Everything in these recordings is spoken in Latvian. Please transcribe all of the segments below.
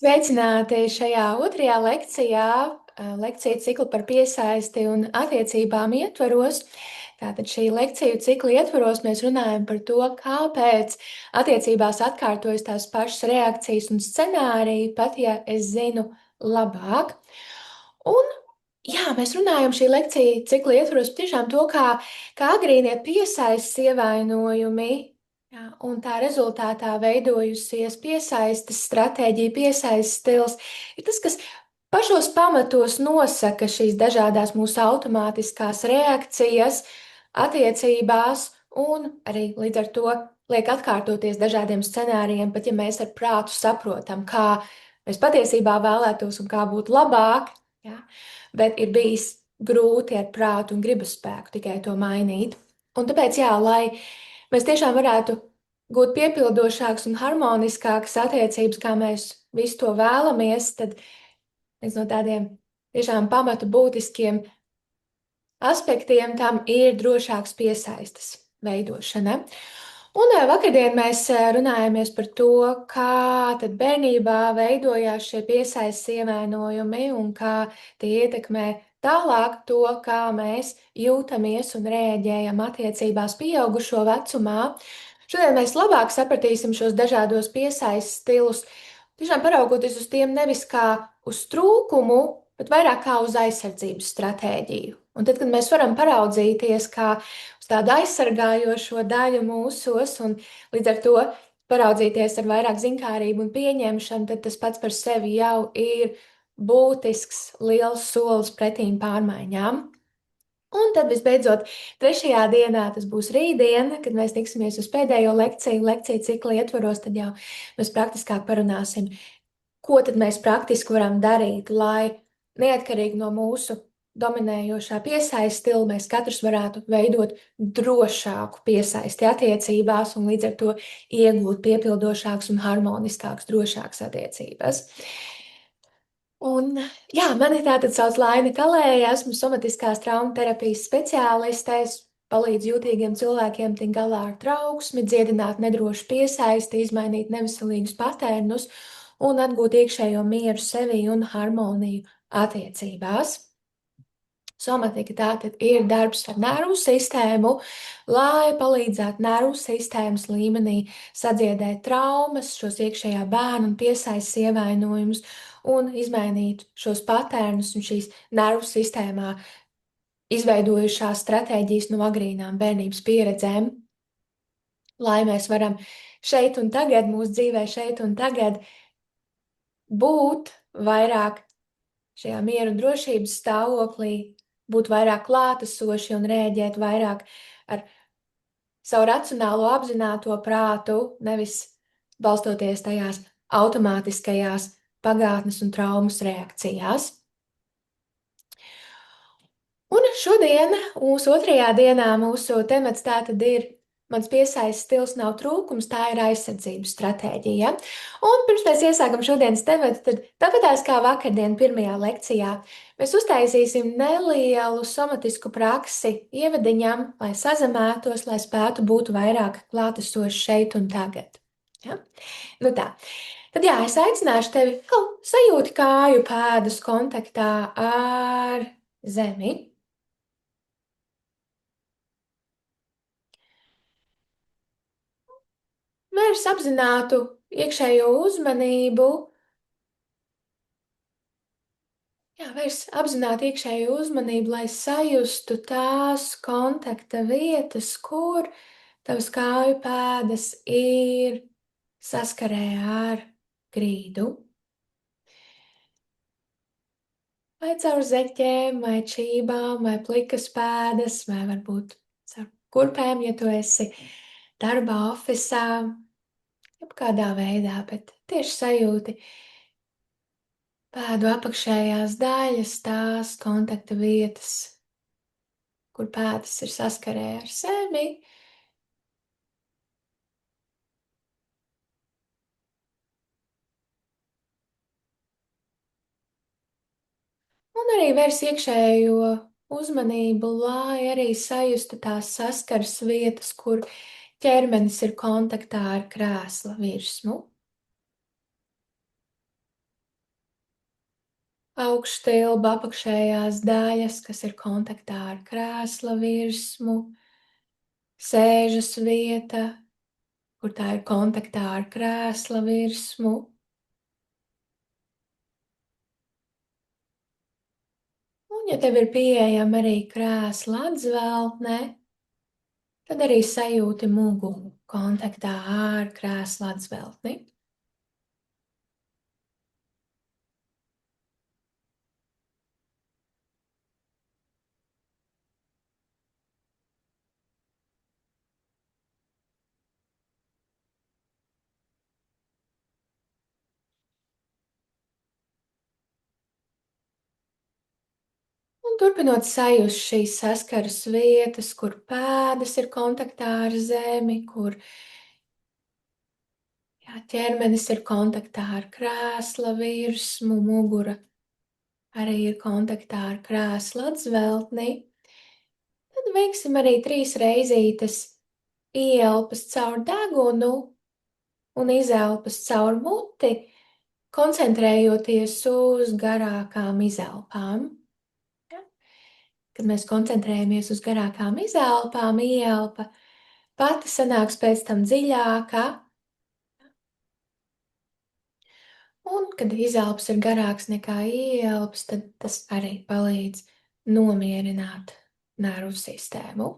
Sveicināti šajā otrajā lekcijā, lekciju cikla par piesaisti un attiecībām ietvaros. Tātad šī lekciju cikla ietvaros mēs runājam par to, kāpēc attiecībās atkārtojas tās pašas reakcijas un scenāriji, pat ja es zinu labāk. Un jā, mēs runājam šī lekcija cikla ietvaros tiešām to, kā agrīnie piesaistes ievainojumi. Jā, un tā rezultātā veidojusies piesaistes stratēģija, piesaistes stils ir tas, kas pašos pamatos nosaka šīs dažādās mūsu automātiskās reakcijas attiecībās un arī līdz ar to liek atkārtoties dažādiem scenārijiem, pat ja mēs ar prātu saprotam, kā mēs patiesībā vēlētos un kā būtu labāk, jā, bet ir bijis grūti ar prātu un gribas spēku tikai to mainīt. Un tāpēc, jā, lai mēs tiešām varētu gūt piepildošākas un harmoniskākas attiecības, kā mēs visu to vēlamies, tad viens no tādiem tiešām pamatu būtiskiem aspektiem tam ir drošāks piesaistes veidošana. Un vakardien mēs runājāmies par to, kā tad bērnībā veidojās šie piesaistes ievainojumi un kā tie ietekmē tālāk to, kā mēs jūtamies un reaģējam attiecībās pieaugušo vecumā. Šodien mēs labāk sapratīsim šos dažādos piesaistes stilus, tiešām paraugoties uz tiem nevis kā uz trūkumu, bet vairāk kā uz aizsardzības stratēģiju. Un tad, kad mēs varam paraudzīties kā uz tādu aizsargājošo daļu mūsos un līdz ar to paraudzīties ar vairāk zinkārību un pieņemšanu, tad tas pats par sevi jau ir būtisks, liels solis pretīm pārmaiņām. Un tad visbeidzot, trešajā dienā, tas būs rītdiena, kad mēs tiksimies uz pēdējo lekciju cikla ietvaros, tad jau mēs praktiskāk parunāsim, ko tad mēs praktiski varam darīt, lai neatkarīgi no mūsu dominējošā piesaistes stila, mēs katrs varētu veidot drošāku piesaisti attiecībās un līdz ar to iegūt piepildošākas un harmoniskākas, drošākas attiecības. Un, jā, mani tātad sauc Laina Kalēja, esmu somatiskās traumu terapijas speciāliste. Es palīdzu jūtīgiem cilvēkiem tikt galā ar trauksmi, dziedināt nedrošu piesaisti, izmainīt neveselīgus patērnus un atgūt iekšējo mieru sevī un harmoniju attiecībās. Somatika tātad ir darbs ar nervu sistēmu, lai palīdzētu nervu sistēmas līmenī sadziedēt traumas, šos iekšējā bērnu un piesaistes ievainojumus un izmainīt šos patērnus un šīs nervu sistēmā izveidojušās stratēģijas no agrīnām bērnības pieredzēm, lai mēs varam šeit un tagad, mūsu dzīvē šeit un tagad būt vairāk šajā mieru un drošības stāvoklī, būt vairāk klātesoši un rēģēt vairāk ar savu racionālo apzināto prātu, nevis balstoties tajās automātiskajās pagātnes un traumas reakcijās. Un šodien, mūsu otrajā dienā, mūsu temats tātad ir mans piesaistes stils nav trūkums, tā ir aizsardzības stratēģija. Un pirms mēs iesākam šodienas tematu, tad tāpatās kā vakardien pirmajā lekcijā, mēs uztaisīsim nelielu somatisku praksi ievadiņam, lai sazamētos, lai spētu būt vairāk klātesoši šeit un tagad. Ja? Nu tā. Tad jā, es aicināšu tevi sajūti kāju pēdas kontaktā ar zemi. Vērs apzinātu iekšējo uzmanību. Jā, vērs apzināti iekšējo uzmanību, lai sajustu tās kontakta vietas, kur tavas kāju pēdas ir saskarē ar grīdu. Vai caur zeķēm, vai čībām, vai plikas pēdas, vai varbūt caur kurpēm, ja tu esi darbā, ofisā, jebkādā veidā, bet tieši sajūti pēdu apakšējās daļas, tās kontakta vietas, kur pēdas ir saskarē ar sevi. Un arī vērs iekšējo uzmanību, lai arī sajustu tās saskares vietas, kur ķermenis ir kontaktā ar krēsla virsmu. augšstilba, apakšējās daļas, kas ir kontaktā ar krēsla virsmu, sēžas vieta, kur tā ir kontaktā ar krēsla virsmu. Un, ja tev ir pieejama arī krēsla atzveltne, tad arī sajūti muguru kontaktā ar krēsla atzveltni. Un turpinot sajust šīs saskaras vietas, kur pēdas ir kontaktā ar zemi, kur ķermenis ir kontaktā ar krēsla virsmu, mugura arī ir kontaktā ar krēsla atzveltni, tad veiksim arī 3 reizītes ieelpas caur degunu un izelpas caur muti, koncentrējoties uz garākām izelpām. Ja? Kad mēs koncentrējamies uz garākām izelpām, ieelpa pati sanāks pēc tam dziļāka, un, kad izelps ir garāks nekā ieelps, tad tas arī palīdz nomierināt nervu sistēmu.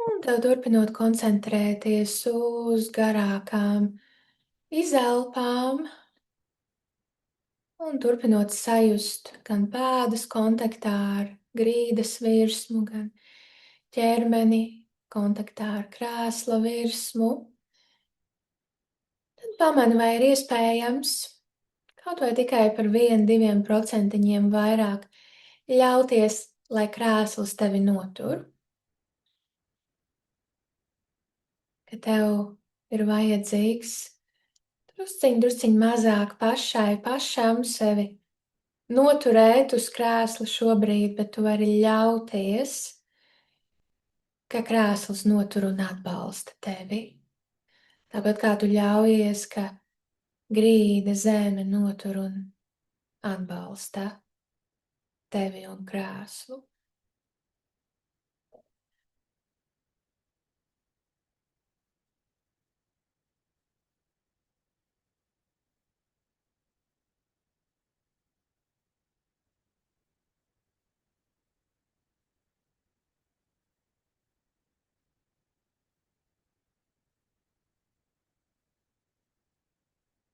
Un tev turpinot koncentrēties uz garākām izelpām un turpinot sajust gan pēdas kontaktā ar grīdas virsmu, gan ķermeni kontaktā ar krēsla virsmu, tad pamani, vai ir iespējams kaut vai tikai par 1–2% vairāk ļauties, lai krēsls tevi notur, ka tev ir vajadzīgs drusciņ mazāk pašam sevi noturēt uz krēsla šobrīd, bet tu vari ļauties, ka krēsls notur un atbalsta tevi. Tāpat kā tu ļaujies, ka grīda zeme notur un atbalsta tevi un krēslu.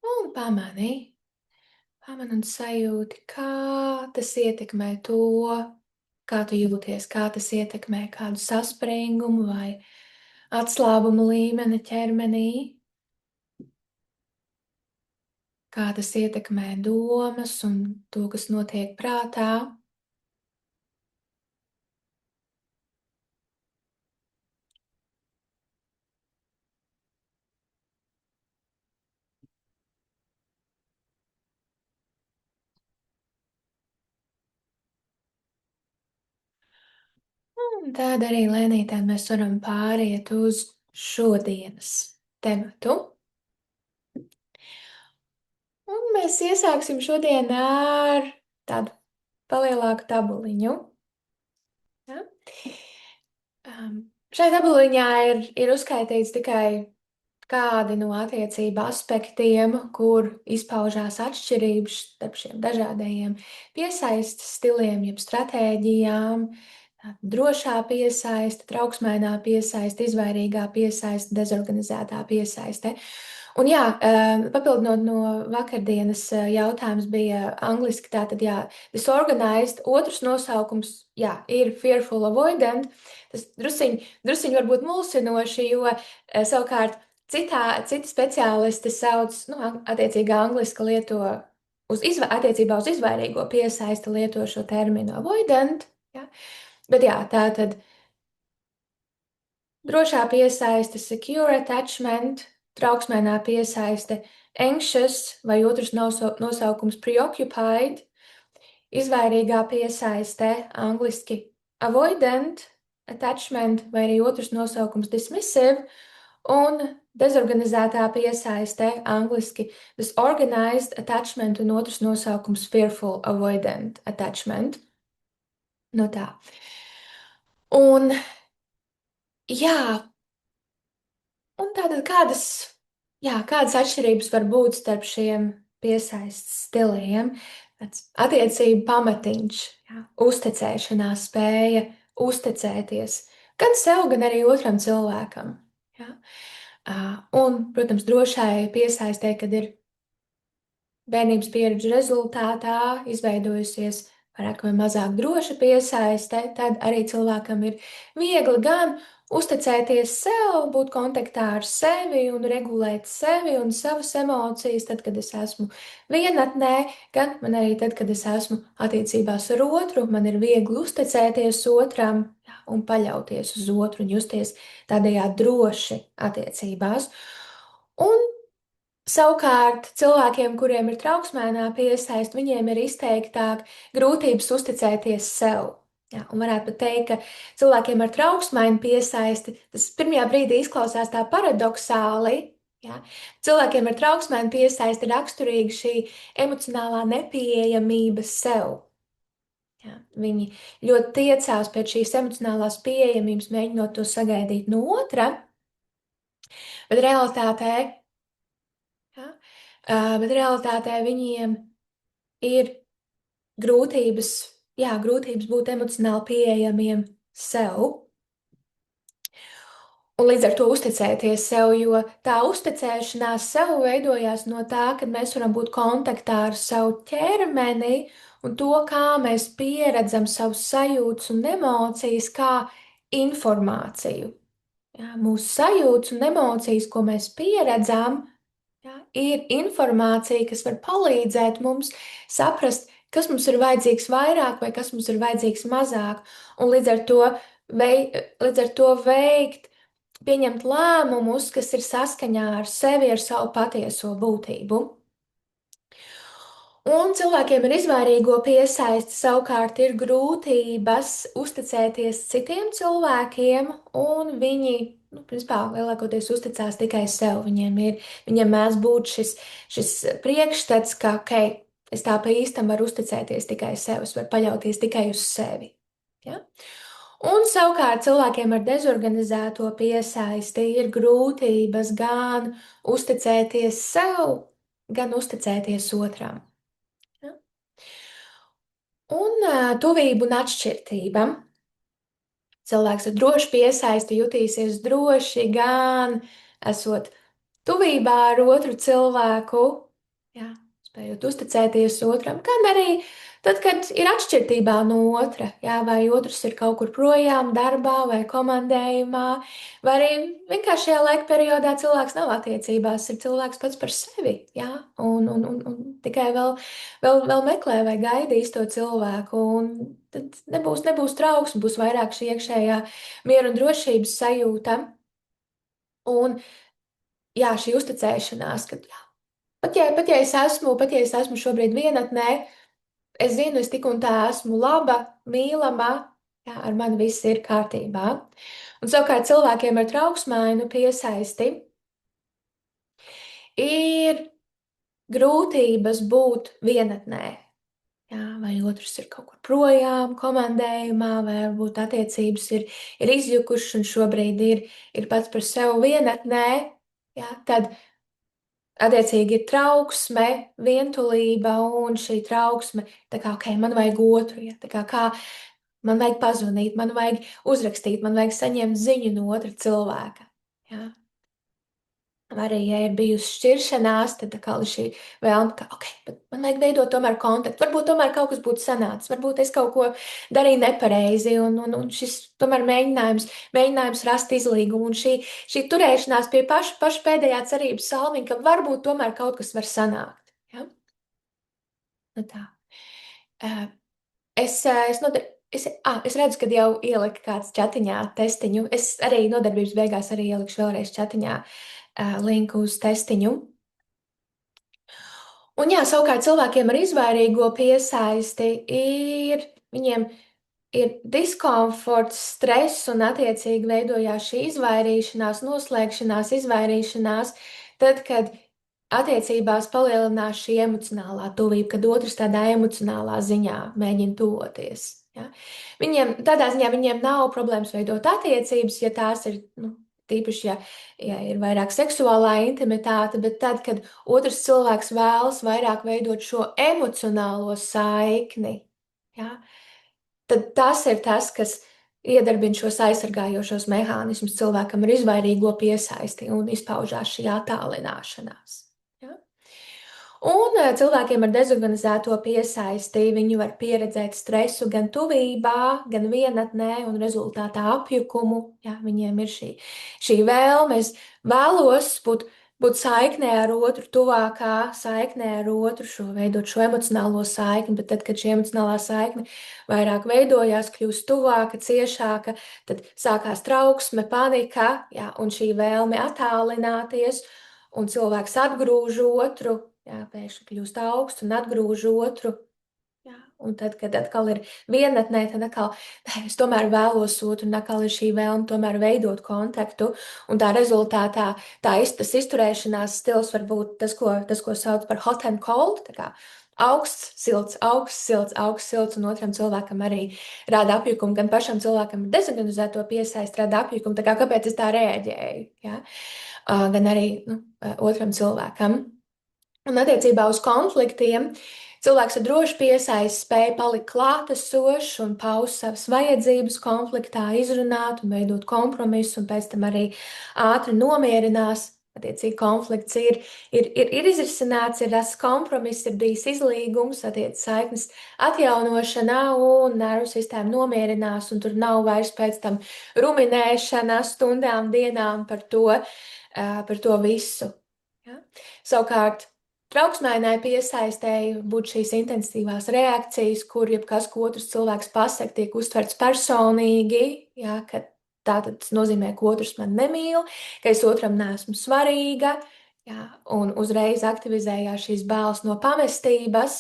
Un pamani un sajūti, kā tas ietekmē to, kā tu jūties, kā tas ietekmē kādu saspringumu vai atslābumu līmeni ķermenī, kā tas ietekmē domas un to, kas notiek prātā. Un tad arī lēnītēm mēs varam pāriet uz šodienas tematu. Un mēs iesāksim šodien ar tādu palielāku tabuliņu. Ja? Šai tabuliņā ir uzskaitīts tikai kādi no attiecību aspektiem, kur izpaužās atšķirības starp šiem dažādajiem piesaistes stiliem, jeb stratēģijām. Drošā piesaiste, trauksmainā piesaiste, izvairīgā piesaiste, dezorganizētā piesaiste. Un jā, papildinot no vakardienas jautājums bija angliski, tātad jā, disorganized, otrs nosaukums, jā, ir fearful avoidant. Tas drusiņ varbūt mulsinoši, jo savukārt citi speciālisti sauc, nu, attiecīgi angliski lieto attiecībā uz izvairīgo piesaisti lieto šo terminu avoidant, jā. Bet jā, tātad drošā piesaiste, secure attachment, trauksmēnā piesaiste, anxious vai otrs nosaukums preoccupied, izvairīgā piesaiste, angliski avoidant attachment vai arī otrs nosaukums dismissive, un dezorganizētā piesaiste, angliski disorganized attachment un otrs nosaukums fearful avoidant attachment. No tā. Un jā, un tātad kādas atšķirības var būt starp šiem piesaistes stiliem? Tāds attiecību pamatiņš, jā, uzticēšanās spēja, uzticēties gan sev, gan arī otram cilvēkam. Jā. Un, protams, drošai piesaistē, kad ir bērnības pieredžu rezultātā izveidojusies vairāk vai mazāk droša piesaiste, tad arī cilvēkam ir viegli gan uzticēties sev, būt kontaktā ar sevi un regulēt sevi un savas emocijas, tad, kad es esmu vienatnē, gan man arī tad, kad es esmu attiecībās ar otru, man ir viegli uzticēties otram, jā, un paļauties uz otru un justies tādējādi droši attiecībās. Un savukārt cilvēkiem, kuriem ir trauksmēnā piesaiste, viņiem ir izteiktāk grūtības uzticēties sev. Jā, un varētu pat teikt, ka cilvēkiem ar trauksmēnu piesaisti tas pirmajā brīdī izklausās tā paradoxāli. Jā. Cilvēkiem ar trauksmēnu piesaisti ir raksturīga šī emocionālā nepieejamība sev. Jā. Viņi ļoti tiecās pēc šīs emocionālās pieejamības, mēģinot to sagaidīt no otra, bet realitātē, jā, bet realitātē viņiem ir grūtības, jā, grūtības būt emocionāli pieejamiem sev. Un līdz ar to uzticēties sev, jo tā uzticēšanās sev veidojās no tā, ka mēs varam būt kontaktā ar savu ķermeni un to, kā mēs pieredzam savus sajūtas un emocijas, kā informāciju. Jā, mūsu sajūtas un emocijas, ko mēs pieredzam, jā, ir informācija, kas var palīdzēt mums saprast, kas mums ir vajadzīgs vairāk vai kas mums ir vajadzīgs mazāk, un līdz ar to veikt, pieņemt lēmumus, kas ir saskaņā ar sevi, ar savu patieso būtību. Un cilvēkiem ar izvairīgo piesaisti savukārt ir grūtības uzticēties citiem cilvēkiem, un viņi, nu, principā, lielākoties uzticās tikai sev. Viņiem mēdz būt šis priekšstats, ka, ok, es tā pa īstam varu uzticēties tikai sev, es varu paļauties tikai uz sevi. Ja? Un savukārt cilvēkiem ar dezorganizēto piesaisti ir grūtības gan uzticēties sev, gan uzticēties otram. Ja? Un tuvība un atšķirība. Cilvēks ar drošu piesaisti jutīsies droši gan esot tuvībā ar otru cilvēku, jā, spējot uzticēties otram, gan arī tad, kad ir atšķirībā no otra, jā, vai otrs ir kaut kur projām, darbā vai komandējumā, vai arī vienkārši šajā laika periodā cilvēks nav attiecībās, ir cilvēks pats par sevi, jā, un tikai vēl meklē vai gaida īsto cilvēku, un tad nebūs trauksme, būs vairāk šī iekšējā miera un drošības sajūta, un jā, šī uzticēšanās, ka jā, pat ja es esmu šobrīd vienatnē, es zinu, es tik un tā esmu laba, mīlama, jā, ar mani viss ir kārtībā. Un savukārt cilvēkiem ar trauksmainu piesaisti ir grūtības būt vienatnē. Jā, vai otrs ir kaut kur projām, komandējumā, vai varbūt attiecības ir izjukušas un šobrīd ir pats par sevi vienatnē, jā, tad attiecīgi ir trauksme, vientulība un šī trauksme, tā kā, ok, man vajag otru, ja, tā kā man vajag pazvanīt, man vajag uzrakstīt, man vajag saņemt ziņu no otra cilvēka. Ja. Arī, ja ir bijusi šķiršanās, tad atkal ir šī vēlme, ka, ok, bet man vajag veidot tomēr kontaktu. Varbūt tomēr kaut kas būtu sanācis, varbūt es kaut ko darīju nepareizi, un šis tomēr mēģinājums rast izlīgumu, un šī turēšanās pie paša pēdējā cerības salmiņa, ka varbūt tomēr kaut kas var sanākt. Ja? Nu tā. Eh, es redzu, ka jau ielika kāds chatiņā testiņu. Es arī nodarbības beigās arī ielikšu vēlreiz chatiņā linku uz testiņu. Un jā, savukārt cilvēkiem ar izvairīgo piesaisti viņiem ir diskomforts, stress un attiecīgi veidojās šī izvairīšanās, noslēgšanās, izvairīšanās, tad, kad attiecībās palielinās šī emocionālā tuvība, kad otrs tādā emocionālā ziņā mēģina tuvoties. Ja? Tādā ziņā viņiem nav problēmas veidot attiecības, ja tās ir, tīpaši, ja ir vairāk seksuālā intimitāte, bet tad, kad otrs cilvēks vēlas vairāk veidot šo emocionālo saikni, ja? Tad tas ir tas, kas iedarbina šos aizsargājošos mehānismus cilvēkam ar izvairīgo piesaisti un izpaužās šī attālināšanās. Ja? Un cilvēkiem ar dezorganizēto piesaisti viņi var pieredzēt stresu gan tuvībā, gan vienatnē, un rezultātā apjukumu. Ja, viņiem ir šī vēlme, es vēlos būt saiknē ar otru, tuvākā saiknē ar otru, veidot šo emocionālo saikni, bet tad, kad šī emocionālā saikne vairāk veidojās, kļūst tuvāka, ciešāka, tad sākās trauksme, panika, ja, un šī vēlme attālināties, un cilvēks atgrūž otru. Jā, pēkšņi kļūst augsts un atgrūž otru. Jā, un tad, kad atkal ir vienatnē, tad atkal es tomēr vēlos otru, un atkal ir šī vēlme tomēr veidot kontaktu. Un tā rezultātā tas izturēšanās stils var būt tas, ko sauc par hot and cold. Tā kā augsts, silts, augsts, silts, augsts, silts, un otram cilvēkam arī rada apjukumu. Gan pašam cilvēkam ar dezorganizēto piesaisti rada apjukumu. Tā kā kāpēc es tā reaģēju? Ja? Gan arī otram cilvēkam. Un attiecībā uz konfliktiem cilvēks ar drošu piesaisti spēja palikt klātesošs un paust savas vajadzības konfliktā, izrunāt un veidot kompromisu, un pēc tam arī ātri nomierinās. Attiecīgi konflikts ir izrisināts, ir rasts kompromiss, ir bijis izlīgums, attiecīgi saiknes atjaunošanā, un nervu sistēma nomierinās, un tur nav vairs pēc tam ruminēšana stundām, dienām par to visu. Ja? Savukārt, trauksmēnai piesaistēji būt šīs intensīvās reakcijas, kur jebkas, ko otrs cilvēks pasaka, tiek uztverts personīgi, ja, ka tātad tas nozīmē, ka otrs man nemīl, ka es otram neesmu svarīga, ja, un uzreiz aktivizējās šīs bailes no pamestības,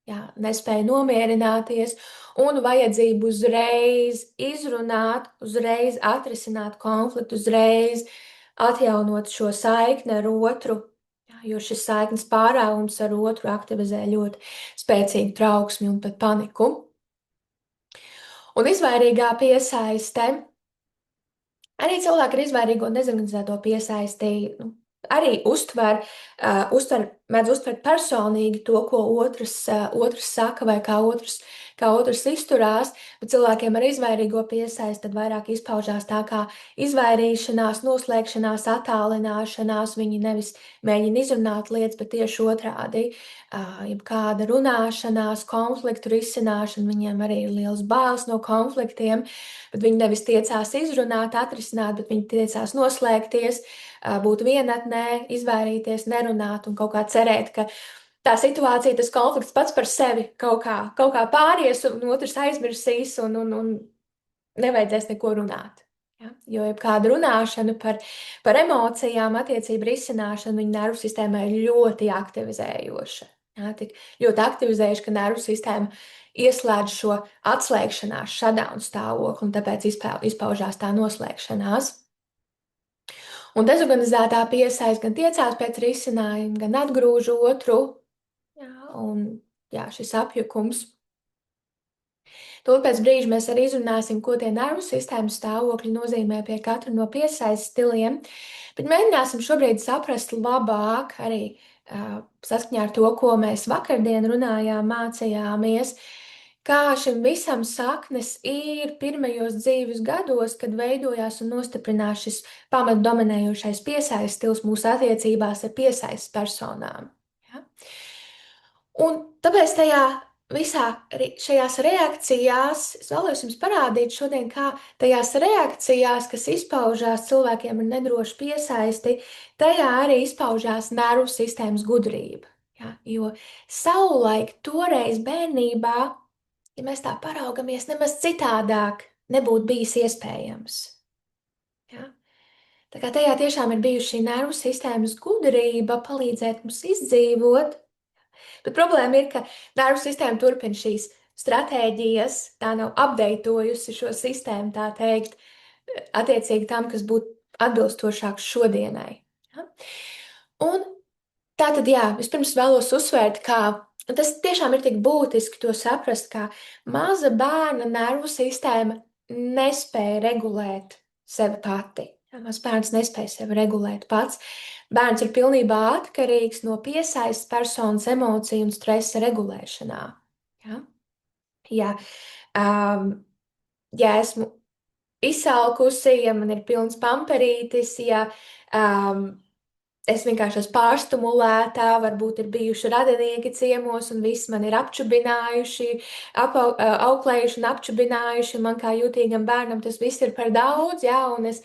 ja, nespēja nomierināties, un vajadzību uzreiz izrunāt, uzreiz atrisināt konfliktu, uzreiz atjaunot šo saikni ar otru. Jo šis saiknes pārāvums ar otru aktivizē ļoti spēcīgu trauksmi un pat paniku. Un izvairīgā piesaiste, arī cilvēki ar izvairīgo un dezorganizēto piesaisti, arī mēdz uztvert personīgi to, ko otrs saka vai kā otrs izturās, bet cilvēkiem ar izvairīgo piesaisti tad vairāk izpaužās tā kā izvairīšanās, noslēgšanās, attālināšanās. Viņi nevis mēģina izrunāt lietas, bet tieši otrādi. Kāda runāšanās, konfliktu risināšana, viņiem arī ir liels bailes no konfliktiem, bet viņi nevis tiecās izrunāt, atrisināt, bet viņi tiecās noslēgties, būt vienatnē, izvairīties, nerunāt un kaut kā cerēt, ka tā situācija, tas konflikts pats par sevi kaut kā pāries, un otrs aizmirsīs, un nevajadzēs neko runāt. Ja? Jo jebkāda runāšana par emocijām, attiecību risināšanu, viņa nervu sistēmai ir ļoti aktivizējoša. Ja? Tik ļoti aktivizējuši, ka nervu sistēma ieslēdz šo atslēgšanās, shutdown stāvokli, un tāpēc izpaužās tā noslēgšanās. Un dezorganizētā piesaiste gan tiecās pēc risinājuma, gan atgrūž otru. Jā, un šis apjukums. Tūlīt pēc brīža mēs arī izrunāsim, ko tie nervu sistēmas stāvokļi nozīmē pie katra no piesaistes stiliem, bet mēģināsim šobrīd saprast labāk arī saskaņā ar to, ko mēs vakardien runājām, mācījāmies, kā šim visam saknes ir pirmajos dzīves gados, kad veidojās un nostiprinās šis pamatdominējošais piesaistes stils mūsu attiecībās ar piesaistes personām. Ja? Un tāpēc tajā visā šajās reakcijās es vēlos jums parādīt šodien, kā tajās reakcijās, kas izpaužās cilvēkiem ar nedrošu piesaisti, tajā arī izpaužās nervu sistēmas gudrība. Ja? Jo savulaik, toreiz bērnībā, ja mēs tā paraugamies, nemaz citādāk nebūtu bijis iespējams. Ja? Tā kā tajā tiešām ir bijusi šī nervu sistēmas gudrība palīdzēt mums izdzīvot, bet problēma ir, ka nervu sistēma turpina šīs stratēģijas, tā nav apdeitojusi šo sistēmu, tā teikt, attiecīgi tam, kas būtu atbilstošāks šodienai. Ja? Un tā tad, jā, vispirms vēlos uzsvērt, ka tas tiešām ir tik būtiski to saprast, ka maza bērna nervu sistēma nespēja regulēt sevi pati. Ja, mazs bērns nespēja sevi regulēt pats. Bērns ir pilnībā atkarīgs no piesaistes personas emociju un stresa regulēšanā. Ja? Ja, um, ja esmu izsalkusi, ja man ir pilns pamperītis, ja es vienkārši esmu pārstimulēta, varbūt ir bijuši radinieki ciemos, un viss man ir apčubinājuši, auklējuši un apčubinājuši. Man kā jūtīgam bērnam tas viss ir par daudz, jā, un es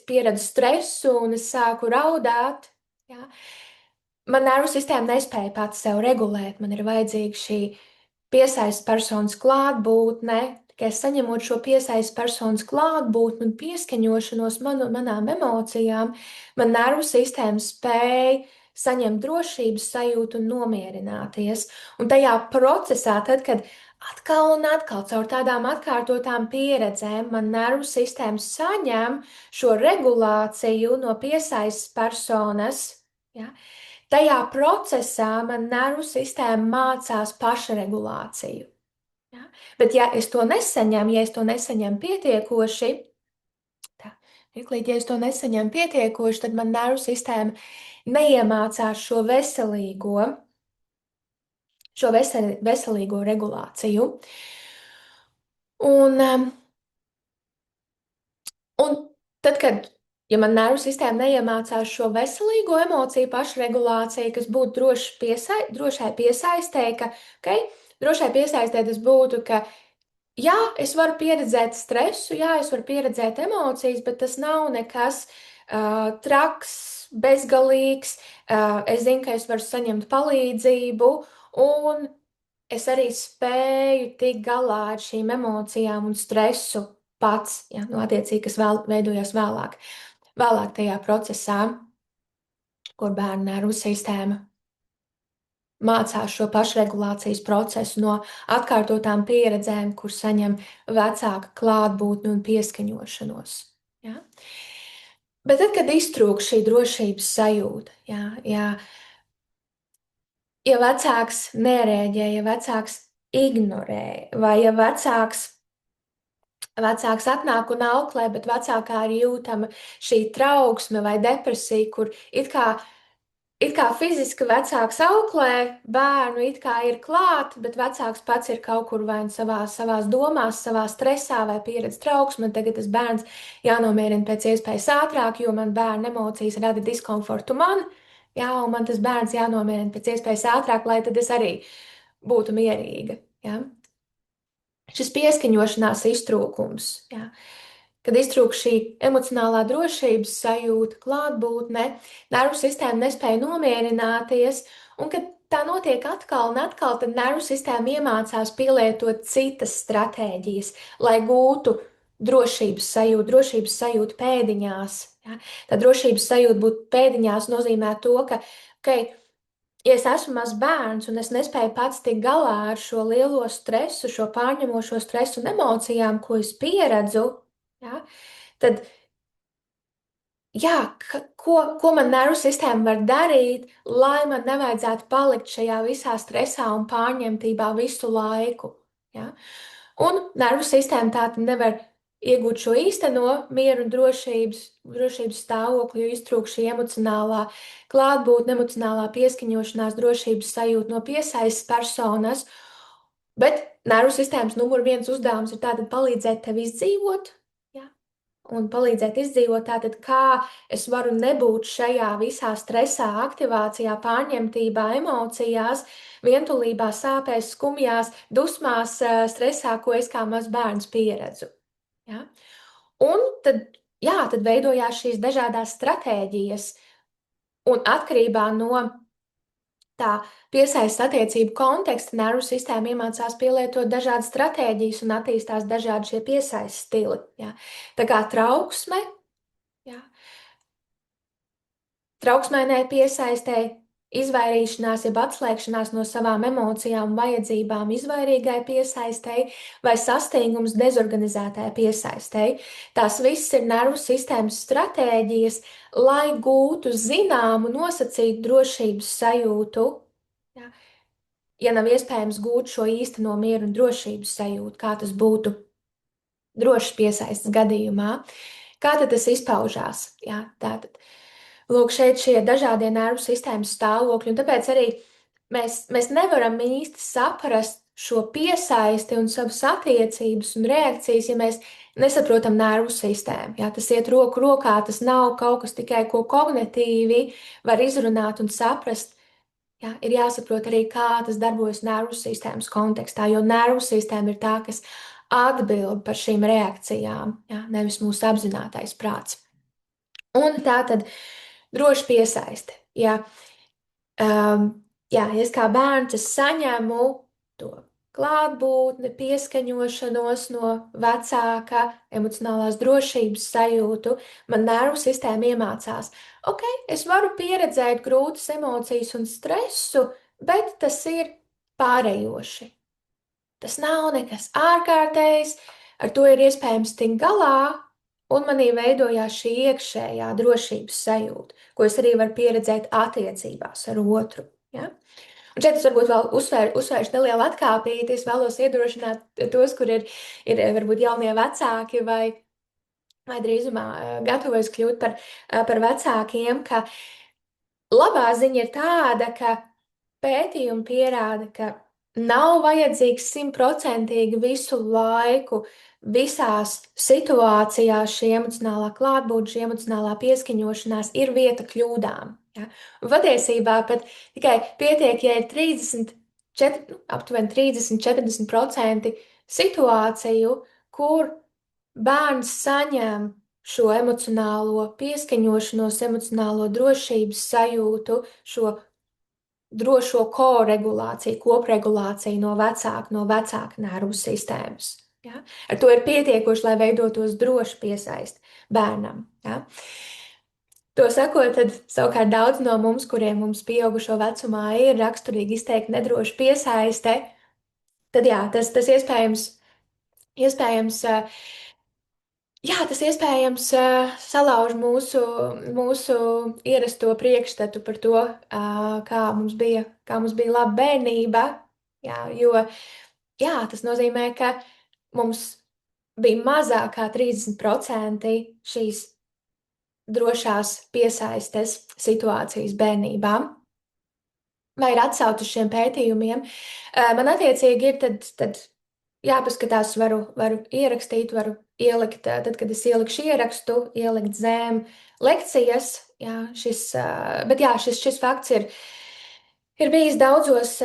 pieredzu stresu, un es sāku raudāt. Jā. Man nervu sistēma nespēja pats sev regulēt, man ir vajadzīga šī piesaistes personas klātbūtne. Tikai saņemot šo piesaistes personas klātbūtni un pieskaņošanos manām emocijām, man nervu sistēma spēja saņemt drošības sajūtu un nomierināties. Un tajā procesā, tad, kad atkal un atkal caur tādām atkārtotām pieredzēm, man nervu sistēma saņem šo regulāciju no piesaistes personas. Ja? Tajā procesā man nervu sistēma mācās pašregulāciju. Ja? Bet, ja es to nesaņemu pietiekoši, ja es to nesaņemu pietiekoši, tad man nervu sistēma neiemācās šo veselīgo regulāciju. Un tad, kad ja man nervu sistēma neiemācās šo veselīgo emociju pašregulāciju, kas būtu drošai piesaistē, drošai piesaistē tas būtu, ka jā, es varu pieredzēt stresu, jā, es varu pieredzēt emocijas, bet tas nav nekas traks, bezgalīgs. Es zinu, ka es varu saņemt palīdzību, un es arī spēju tikt galā ar šīm emocijām un stresu pats, ja, attiecīgi, kas veidojas vēlāk tajā procesā, kur bērnu nervu sistēma mācās šo pašregulācijas procesu no atkārtotām pieredzēm, kur saņem vecāka klātbūtni un pieskaņošanos. Ja? Bet tad, kad iztrūkst šī drošības sajūta, ja vecāks nereaģē, ja vecāks ignorē, vai ja vecāks atnāk un auklē, bet vecākā ir jūtama šī trauksme vai depresija, kur it kā fiziski vecāks auklē bērnu, it kā ir klāt, bet vecāks pats ir kaut kur vai savās domās, savā stresā vai pieredz trauksmi. Tagad tas bērns jānomierina pēc iespējas ātrāk, jo man bērna emocijas rada diskomfortu man, jā, un man tas bērns jānomierina pēc iespējas ātrāk, lai tad es arī būtu mierīga. Jā. Šis pieskaņošanās iztrūkums, jā. Kad iztrūkst šī emocionālā drošības sajūta, klātbūtne, nervu sistēma nespēja nomierināties, un kad tā notiek atkal un atkal, tad nervu sistēma iemācās pielietot citas stratēģijas, lai gūtu drošības sajūtu pēdiņās. Ja? Tā drošības sajūta būt pēdiņās nozīmē to, ka, okay, ja es esmu mazs bērns un es nespēju pats tikt galā ar šo lielo stresu, šo pārņemošo stresu un emocijām, ko es pieredzu, ja, tad, jā, ko man nervu sistēma var darīt, lai man nevajadzētu palikt šajā visā stresā un pārņemtībā visu laiku. Ja? Un nervu sistēma tātad nevar iegūt šo īsteno mieru un drošības stāvokli, jo iztrūkst šī emocionālā klātbūtne, emocionālā pieskaņošanās, drošības sajūta no piesaistes personas. Bet nervu sistēmas numur viens uzdevums ir tātad palīdzēt tev izdzīvot, ja? Un palīdzēt izdzīvot tātad, kā es varu nebūt šajā visā stresā, aktivācijā, pārņemtībā, emocijās, vientulībā, sāpēs, skumjās, dusmās, stresā, ko es kā mazs bērns pieredzu. Ja? Un tad, jā, tad veidojās šīs dažādas stratēģijas, un atkarībā no tā piesaistes attiecību konteksta nervu sistēma iemācās pielietot dažādas stratēģijas un attīstās dažādi šie piesaistes stili. Ja. Tā kā trauksme, ja, trauksmēnai piesaistē, izvairīšanās, jeb atslēgšanās no savām emocijām un vajadzībām, izvairīgai piesaistei vai sastingums dezorganizētai piesaistei. Tās viss ir nervu sistēmas stratēģijas, lai gūtu zināmu nosacītu drošības sajūtu. Ja, ja nav iespējams gūt šo īsteno mieru un drošības sajūtu, kā tas būtu drošs piesaistes gadījumā, kā tad tas izpaužās? Jā, tātad, lūk, šeit šie dažādie nervu sistēmas stāvokļi, un tāpēc arī mēs nevaram īsti saprast šo piesaisti un savas attiecības un reakcijas, ja mēs nesaprotam nervu sistēmu. Jā, tas iet roku rokā, tas nav kaut kas tikai, ko kognitīvi var izrunāt un saprast. Jā, ir jāsaprot arī, kā tas darbojas nervu sistēmas kontekstā, jo nervu sistēma ir tā, kas atbild par šīm reakcijām, jā, nevis mūsu apzinātais prāts. Un tā tad droši piesaisti. Jā. Jā, ja es kā bērns saņemu to klātbūtni, pieskaņošanos no vecāka, emocionālās drošības sajūtu, man nervu sistēma iemācās, ok, es varu pieredzēt grūtas emocijas un stresu, bet tas ir pārējoši. Tas nav nekas ārkārtējs, ar to ir iespējams tikt galā, un manī veidojās šī iekšējā drošības sajūta, ko es arī varu pieredzēt attiecībās ar otru. Ja? Un šeit es varbūt vēl uzsvēršu nelielu atkāpīti. Es vēlos iedrošināt tos, kur ir varbūt jaunie vecāki vai drīzumā gatavojas kļūt par vecākiem, ka labā ziņa ir tāda, ka pētījumi pierāda, ka nav vajadzīgs 100% visu laiku, visās situācijās šī emocionālā klātbūtne, šī emocionālā pieskaņošanās ir vieta kļūdām. Ja? Un patiesībā pat tikai pietiek, ja ir 30, 40% situāciju, kur bērns saņem šo emocionālo pieskaņošanos, emocionālo drošības sajūtu, šo drošo koregulāciju, kopregulāciju no vecāka nervu sistēmas. Ja? Ar to ir pietiekoši, lai veidotos droši piesaist bērnam. Ja? To sakot, tad savukārt daudz no mums, kuriem mums pieaugušo vecumā ir raksturīgi izteikti nedroša piesaiste, tad jā, tas iespējams jā, tas iespējams salauž mūsu ierasto priekšstatu par to, kā mums bija laba bērnība. Jā, jo jā, tas nozīmē, ka mums bija mazāk kā 30% šīs drošās piesaistes situācijas bērnībā. Vai ir atsaucis šiem pētījumiem? Man attiecīgi ir tad jāpaskatās, varu ierakstīt, varu ielikt, tad, kad es ielikšu ierakstu, ielikt zem lekcijas. Jā, bet jā, šis fakts ir bijis daudzās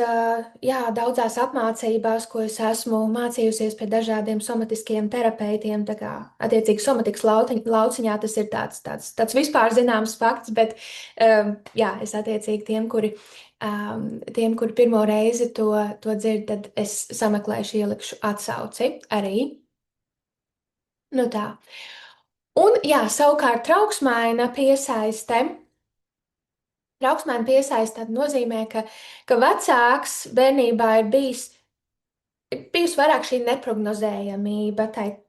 apmācībās, ko es esmu mācījusies pie dažādiem somatiskiem terapeitiem. Tā kā, attiecīgi, somatikas lauciņā tas ir tāds vispār zināms fakts, bet jā, es attiecīgi tiem, kuri pirmo reizi to dzird, tad es sameklēšu, ielikšu atsauci arī. Nu tā. Un, jā, savukārt trauksmaina piesaiste. Trauksmaina piesaiste nozīmē, ka vecāks bērnībā ir bijusi vairāk šī neprognozējamība, tai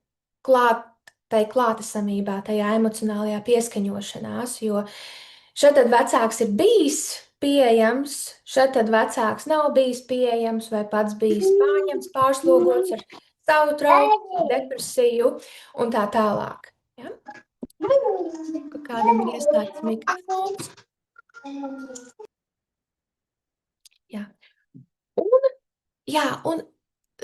klātesamībā, tajā emocionālajā pieskaņošanās, jo šeit tad vecāks ir bijis pieejams, šeit tad vecāks nav bijis pieejams vai pats bijis pārņemts, pārslogots ar savu traumu, depresiju un tā tālāk. Ja? Kādam ir ieslēgts mikrofons. Jā. Un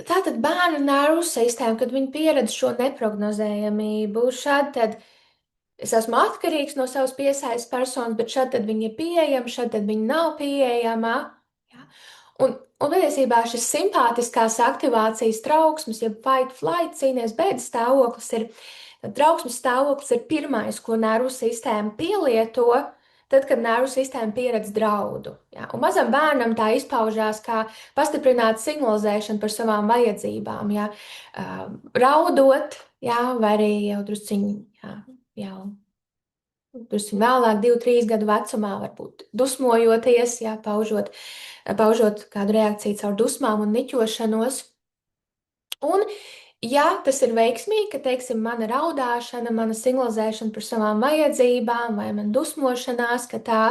Tātad bērnu nervu sistēma, kad viņi pieredz šo neprognozējamību, šādi tad es esmu atkarīgs no savas piesaistes personas, bet šad tad viņa ir pieejama, šad tad viņa nav pieejama. Ja? Un patiesībā šis simpātiskās aktivācijas trauksmes, ja fight, flight, cīnies, bēdas stāvoklis ir, tad trauksmes stāvoklis ir pirmais, ko nervu sistēma pielieto, tad, kad nervu sistēma pieredz draudu. Ja? Un mazam bērnam tā izpaužās kā pastiprināta signalizēšana par savām vajadzībām. Ja? Raudot, ja? Vai arī jau drusciņi, ja? Jau drusku vēlāk, 2, 3 gadu vecumā, varbūt dusmojoties, jā, paužot kādu reakciju caur dusmām un niķošanos. Un, ja tas ir veiksmīgi, ka, teiksim, mana raudāšana, mana signalizēšana par savām vajadzībām vai man dusmošanās, ka tā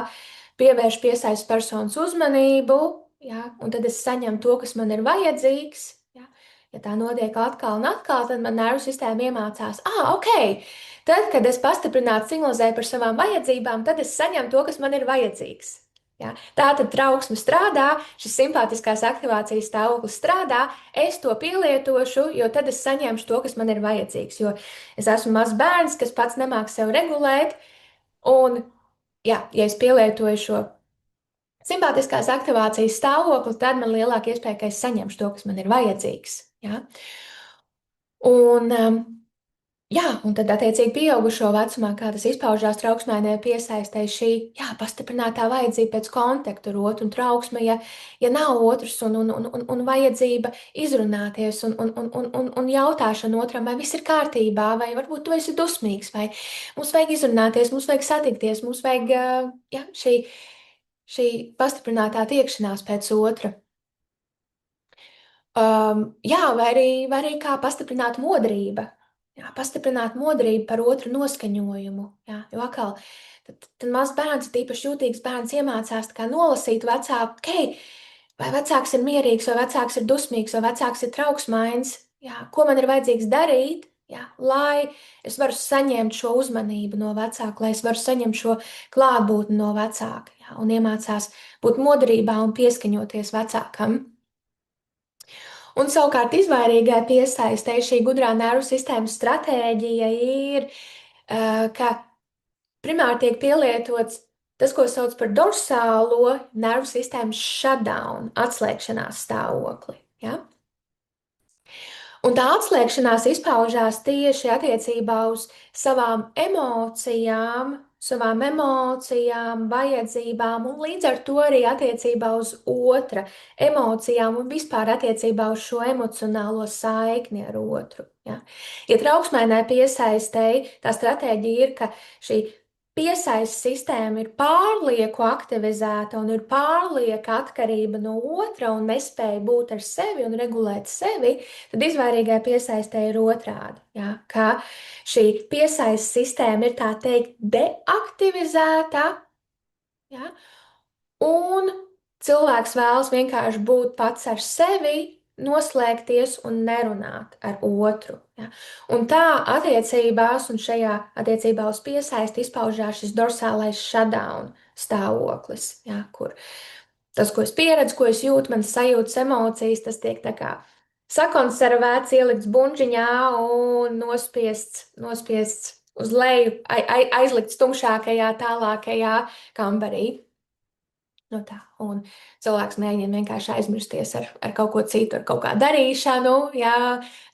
pievērš piesaistes personas uzmanību, jā, un tad es saņemu to, kas man ir vajadzīgs, jā. Ja tā notiek atkal un atkal, tad man nervu sistēma iemācās, ok, tad, kad es pastiprināti signalizēju par savām vajadzībām, tad es saņemu to, kas man ir vajadzīgs. Ja? Tā tad trauksme strādā, šis simpātiskās aktivācijas stāvoklis strādā, es to pielietošu, jo tad es saņemšu to, kas man ir vajadzīgs. Jo es esmu mazs bērns, kas pats nemāk sev regulēt, un ja es pielietoju šo simpātiskās aktivācijas stāvokli, tad man lielāka iespēja, ka es saņemšu to, kas man ir vajadzīgs. Ja? Un, jā, un tad, attiecīgi, pieaugušo vecumā, kā tas izpaužās trauksmēnē piesaistē šī, jā, pastiprinātā vajadzība pēc kontaktu ar otru un trauksme, ja nav otrs un vajadzība izrunāties un jautāšana otram, vai viss ir kārtībā, vai varbūt tu esi dusmīgs, vai mums vajag izrunāties, mums vajag satikties, mums vajag, jā, šī pastiprinātā tiekšanās pēc otra. Jā, vai arī kā pastiprināt modrība. Jā, pastiprināt modrību par otru noskaņojumu. Jā, jo atkal, tad mazs bērns, tīpaši jūtīgs bērns, iemācās tā kā nolasīt vecāku, okay, vai vecāks ir mierīgs, vai vecāks ir dusmīgs, vai vecāks ir trauksmains. Jā, ko man ir vajadzīgs darīt, jā, lai es varu saņemt šo uzmanību no vecāka, lai es varu saņemt šo klātbūtni no vecāka. Jā, un iemācās būt modrībā un pieskaņoties vecākam. Un savukārt izvairīgai piesaistē šī gudrā nervu sistēmas stratēģija ir, ka primāri tiek pielietots tas, ko sauc par dorsālo nervu sistēmas shutdown, atslēgšanās stāvokli. Ja? Un tā atslēgšanās izpaužās tieši attiecībā uz savām emocijām, vajadzībām, un līdz ar to arī attiecībā uz otra emocijām un vispār attiecībā uz šo emocionālo saikni ar otru. Ja, ja trauksmēnai piesaistēji, tā stratēģija ir, ka šī piesaistes sistēma ir pārlieku aktivizēta un ir pārlieka atkarība no otra un nespēja būt ar sevi un regulēt sevi, tad izvairīgai piesaistē ir otrādi. Ja? Ka šī piesaistes sistēma ir tā teikt deaktivizēta, ja? Un cilvēks vēlas vienkārši būt pats ar sevi, noslēgties un nerunāt ar otru. Ja? Un tā attiecībās un šajā attiecībā uz piesaisti izpaužās šis dorsālais shutdown stāvoklis, ja? Kur tas, ko es pieredzu, ko es jūtu, manas sajūtas, emocijas, tas tiek tā kā sakonservēts, ielikts bunžiņā un nospiests uz leju, aizlikts tumšākajā, tālākajā kambarī. Nu tā, un cilvēks mēģina vienkārši aizmirsties ar kaut ko citu, ar kaut kā darīšanu, jā,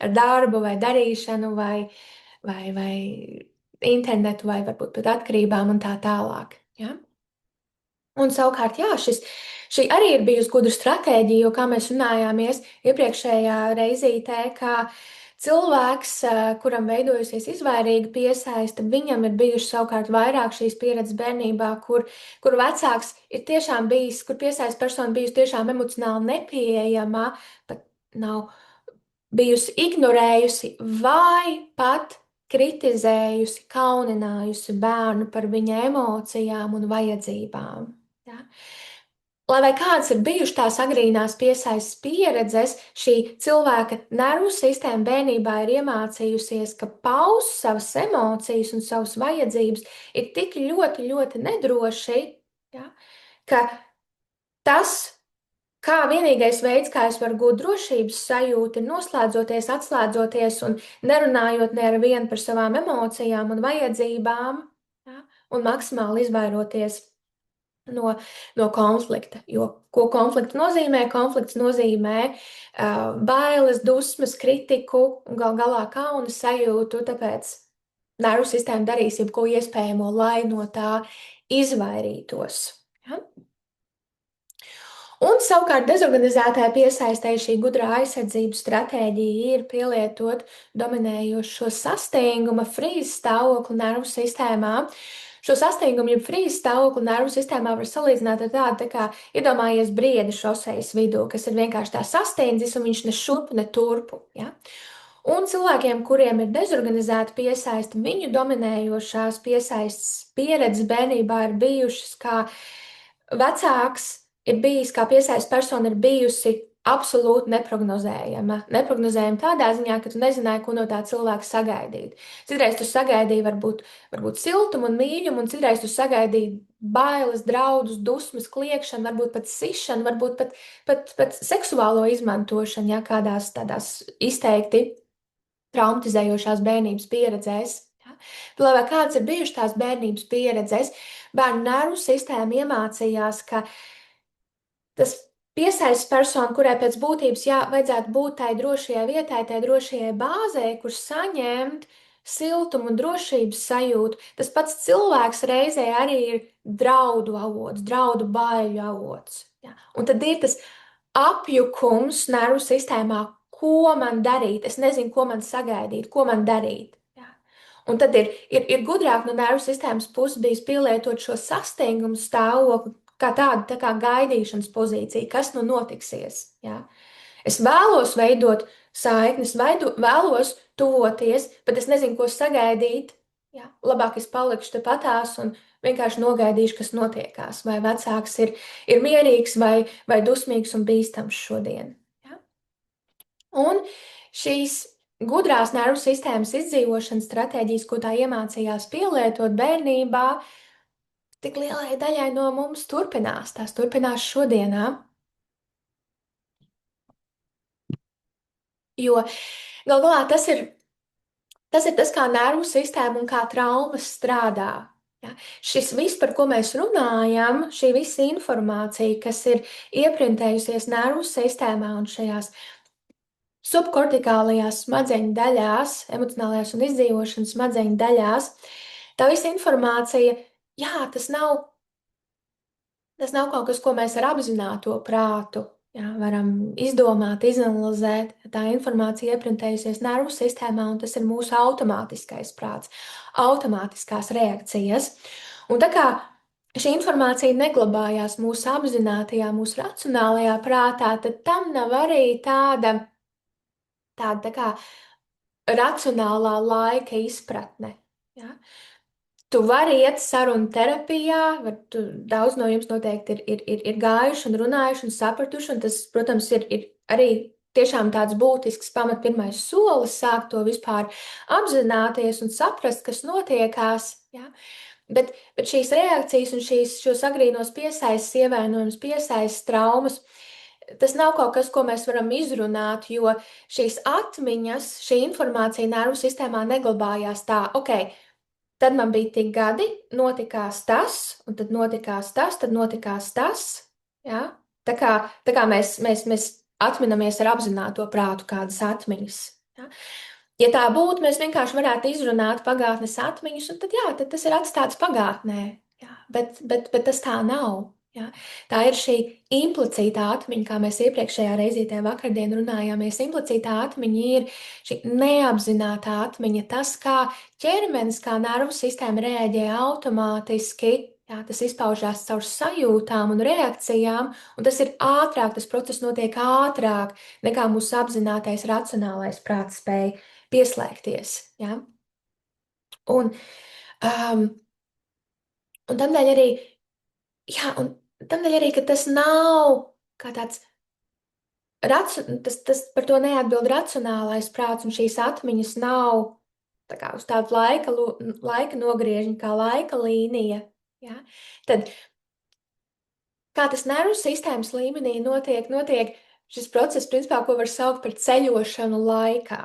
ar darbu vai darīšanu, vai internetu, vai varbūt pat atkarībām un tā tālāk. Ja? Un savukārt, jā, šī arī ir bijusi gudra stratēģija, jo, kā mēs runājāmies iepriekšējā reizītē, kā cilvēks, kuram veidojusies izvairīga piesaiste, viņam ir bijuši savukārt vairāk šīs pieredzes bērnībā, kur vecāks ir tiešām bijis, kur piesaistes persona bijusi tiešām emocionāli nepieejama, pat nav bijusi ignorējusi vai pat kritizējusi, kauninājusi bērnu par viņa emocijām un vajadzībām. Ja? Lai vai kādas ir bijušas tās agrīnās piesaistes pieredzes, šī cilvēka nervu sistēma bērnībā ir iemācījusies, ka paust savas emocijas un savas vajadzības ir tik ļoti, ļoti nedroši, ja, ka tas Kā vienīgais veids, kā es varu gūt drošības sajūtu, ir noslēdzoties, atslēdzoties un nerunājot ne ar vienu par savām emocijām un vajadzībām, ja, un maksimāli izvairoties no konflikta. Jo ko konflikts nozīmē? Konflikts nozīmē bailes, dusmas, kritiku un gal galā kauna sajūtu, tāpēc nervu sistēma darīs jebko iespējamo, lai no tā izvairītos. Ja? Un savukārt dezorganizētāja piesaistēja šī gudrā aizsardzības stratēģija ir pielietot dominējošo sastinguma frīzes stāvokli nervu sistēmā. Šo sastingumu, jeb frīzes stāvokli nervu sistēmā var salīdzināt ar tādu, tā kā iedomājies briedi šosejas vidū, kas ir vienkārši tā sastindzis un viņš ne šurp, ne turpu. Ja? Un cilvēkiem, kuriem ir dezorganizēta piesaiste, viņu dominējošās piesaistes pieredzes bērnībā ir bijušas kā vecāks ir bijis, kā piesaistes persona ir bijusi absolūti neprognozējama. Neprognozējama tādā ziņā, ka tu nezināji, ko no tā cilvēka sagaidīt. Citreiz tu sagaidīji varbūt siltumu un mīļumu, un citreiz tu sagaidīji bailes, draudus, dusmas, kliekšanu, varbūt pat sišanu, varbūt pat seksuālo izmantošanu, ja kādās tādās izteikti traumatizējošās bērnības pieredzēs. Ja? Lai kādas ir bijušas tās bērnības pieredzes, bērnu nervu sistēma iemācījās, ka tas piesaistas persona, kurai pēc būtības vajadzētu būt tai drošajai vietai, tai drošajai bāzei, kur saņemt siltumu un drošības sajūtu. Tas pats cilvēks reizē arī ir draudu avots, draudu baiļu avots. Ja? Un tad ir tas apjukums nervu sistēmā, ko man darīt. Es nezinu, ko man sagaidīt, ko man darīt. Ja? Un tad ir gudrāk no nervu sistēmas puses bijis pielietot šo sastingumu stāvokli, kā tādu tā kā gaidīšanas pozīciju, kas nu notiksies. Ja? Es vēlos veidot saiknes, vēlos tuvoties, bet es nezinu, ko sagaidīt. Ja? Labāk es palikšu tepatās un vienkārši nogaidīšu, kas notiekās. Vai vecāks ir mierīgs vai dusmīgs un bīstams šodien. Ja? Un šīs gudrās nervu sistēmas izdzīvošanas stratēģijas, ko tā iemācījās pielietot bērnībā, tik lielai daļai no mums turpinās. Tās turpinās šodienā. Jo gal galā tas ir tas, kā nervu sistēma un kā traumas strādā. Ja? Šis viss, par ko mēs runājam, šī visa informācija, kas ir ieprintējusies nervu sistēmā un šajās subkortikālajās smadzeņu daļās, emocionālajās un izdzīvošanas smadzeņu daļās, tā visa informācija, jā, tas nav kaut kas, ko mēs ar apzināto prātu varam izdomāt, izanalizēt. Tā informācija ieprintējusies nervu sistēmā, un tas ir mūsu automātiskais prāts, automātiskās reakcijas. Un tā kā šī informācija neglabājās mūsu apzinātajā, mūsu racionālajā prātā, tad tam nav arī tāda tā kā racionālā laika izpratne. Ja? Tu vari iet sarunu terapijā, daudz no jums noteikti ir gājuši un runājuši un sapratuši, un tas, protams, ir arī tiešām tāds būtisks pirmais solis, sākt to vispār apzināties un saprast, kas notiekās. Ja? Bet šīs reakcijas un šos agrīnos piesaistes ievainojumus, piesaistes traumas, tas nav kaut kas, ko mēs varam izrunāt, jo šīs atmiņas, šī informācija nervu sistēmā neglabājās tā, ok, tad man bija tik gadi, notikās tas, un tad notikās tas, tad notikās tas. Ja? Tā kā mēs atminamies ar apzināto prātu kādas atmiņas. Ja? Ja tā būtu, mēs vienkārši varētu izrunāt pagātnes atmiņas, un tad tas ir atstāts pagātnē. Ja? Bet tas tā nav. Ja? Tā ir šī implicītā atmiņa, kā mēs iepriekšējā reizītē vakardien runājāmies. Implicītā atmiņa ir šī neapzinātā atmiņa, tas, kā ķermenis, kā nervu sistēma reaģē automātiski. Jā, tas izpaužās caur sajūtām un reakcijām, un tas ir ātrāk, tas process notiek ātrāk, nekā mūsu apzinātais, racionālais prāts spēj pieslēgties. Ja? Un, um, un tādēļ arī, ka tas nav kā tāds, tas par to neatbild racionālais prāts, un šīs atmiņas nav tā kā uz tādu laika nogriežņu, kā laika līnija. Ja? Tad kā tas nervu sistēmas līmenī notiek šis process, principā, ko var saukt par ceļošanu laikā.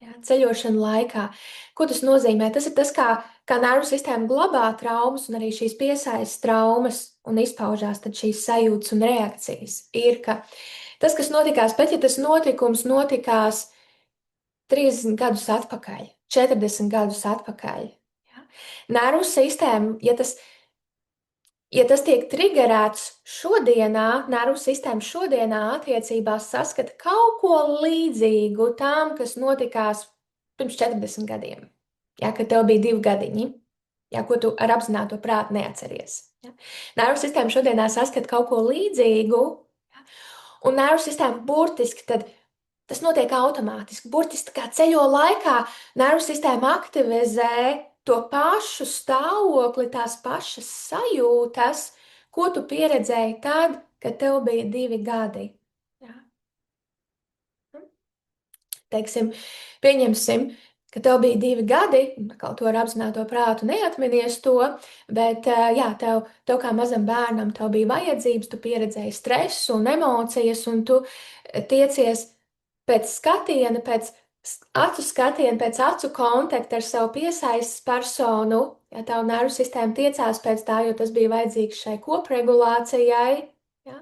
Jā, ceļošana laikā. Ko tas nozīmē? Tas ir tas, kā nervu sistēma glabā traumas un arī šīs piesaistes traumas un izpaužās tad šīs sajūtas un reakcijas. Ir, ka tas, kas notikās, pat ja tas notikums notikās 30 gadus atpakaļ, 40 gadus atpakaļ, ja? Nervu sistēma, ja tas tiek triggerēts šodienā, nervu sistēma šodienā attiecībās saskata kaut ko līdzīgu tam, kas notikās pirms 40 gadiem. Ja, kad tev bija 2 gadiņi, ja, ko tu ar apzināto prātu neatceries. Ja. Nervu sistēma šodienā saskata kaut ko līdzīgu, ja, un nervu sistēma burtiski tad tas notiek automātiski. Burtiski kā ceļo laikā, nervu sistēma aktivizē to pašu stāvokli, tās pašas sajūtas, ko tu pieredzēji tad, kad tev bija 2 gadi. Ja. Teiksim, pieņemsim, ka tev bija 2 gadi, kaut to ar apzināto prātu neatminies to, bet jā, tev kā mazam bērnam tev bija vajadzības, tu pieredzēji stresu un emocijas, un tu tiecies pēc skatiena, pēc acu skatiena, pēc acu kontakta ar savu piesaistes personu, ja tavu nervu sistēma tiecās pēc tā, jo tas bija vajadzīgs šai kopregulācijai, ja,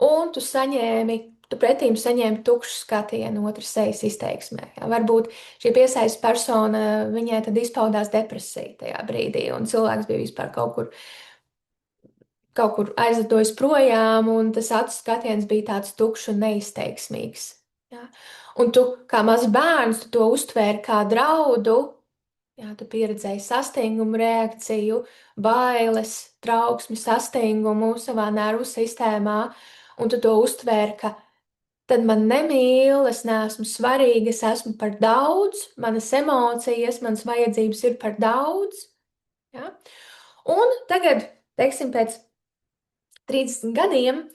un tu pretīm saņēmi tukšu skatienu otras sejas izteiksmē. Ja. Varbūt šī piesaistes persona, viņai tad izpaudās depresija tajā brīdī, un cilvēks bija vispār kaut kur aizlidojis projām, un tas acu skatiens bija tāds tukšs un neizteiksmīgs. Ja. Un tu, kā mazs bērns, tu to uztvēri kā draudu, ja, tu pieredzēji sastingumu reakciju, bailes, trauksmi, sastingumu savā nervu sistēmā, un tu to uztvēri, ka tad man nemīl, es neesmu svarīga, es esmu par daudz, manas emocijas, manas vajadzības ir par daudz. Ja? Un tagad, teiksim, pēc 30 gadiem,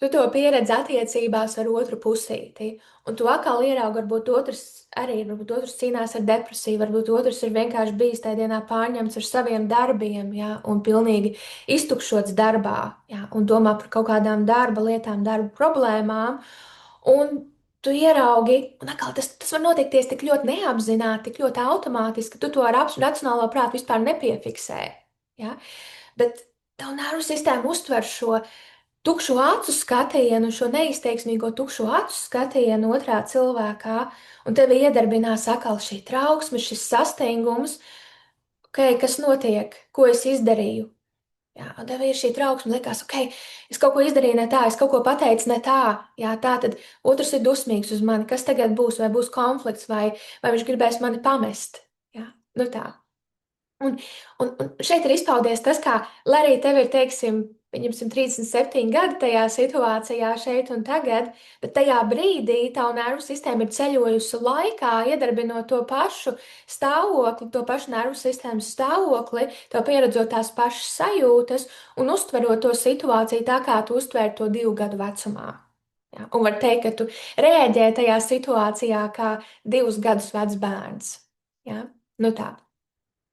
tu to pieredzi attiecībās ar otru pusīti. Un tu atkal ieraugi, varbūt otrs cīnās ar depresiju, varbūt otrs ir vienkārši bijis tajā dienā pārņemts ar saviem darbiem, ja, un pilnīgi iztukšots darbā, ja, un domā par kaut kādām darba lietām, darba problēmām. Un tu ieraugi, un atkal tas var notikties tik ļoti neapzināti, tik ļoti automātiski, ka tu to ar racionālo prātu vispār nepiefiksē. Ja? Bet tev nervu sistēma uztver šo tukšo acu skatienu, šo neizteiksmīgo tukšo acu skatienu otrā cilvēkā, un tev iedarbinās atkal šī trauksme, šis sastingums, okay, kas notiek, ko es izdarīju. Jā, un tev ir šī trauksme, liekas, ok, es kaut ko izdarīju ne tā, es kaut ko pateicu ne tā. Jā, tā tad otrs ir dusmīgs uz mani. Kas tagad būs? Vai būs konflikts, vai viņš gribēs mani pamest? Jā, nu tā. Un šeit ir izpaudies tas, kā, lai arī tev ir, teiksim, pieņemsim 37 gadi tajā situācijā šeit un tagad, bet tajā brīdī tavu nervu sistēma ir ceļojusi laikā, iedarbinot to pašu stāvokli, to pašu nervu sistēmas stāvokli, to pieredzot tās pašas sajūtas un uztverot to situāciju tā, kā tu uztvēri to 2 gadu vecumā. Ja? Un var teikt, ka tu rēģē tajā situācijā kā 2 gadus vecs bērns. Ja? Nu tā.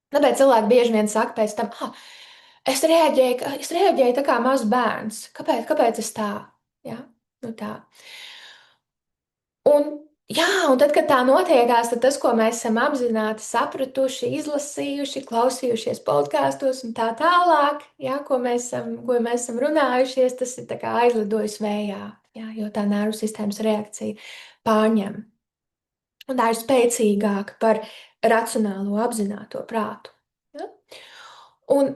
Tāpēc cilvēki bieži vien saka pēc tam, es reaģēju tā kā mazs bērns. Kāpēc es tā? Ja? Nu tā. Un, jā, un tad, kad tā notiekās, tad tas, ko mēs esam apzināti sapratuši, izlasījuši, klausījušies podkāstos un tā tālāk, ja, ko mēs esam runājušies, tas ir tā kā aizlidojis vējā, ja, jo tā nervu sistēmas reakcija pārņem. Un tā ir spēcīgāka par racionālo apzināto prātu. Ja? Un,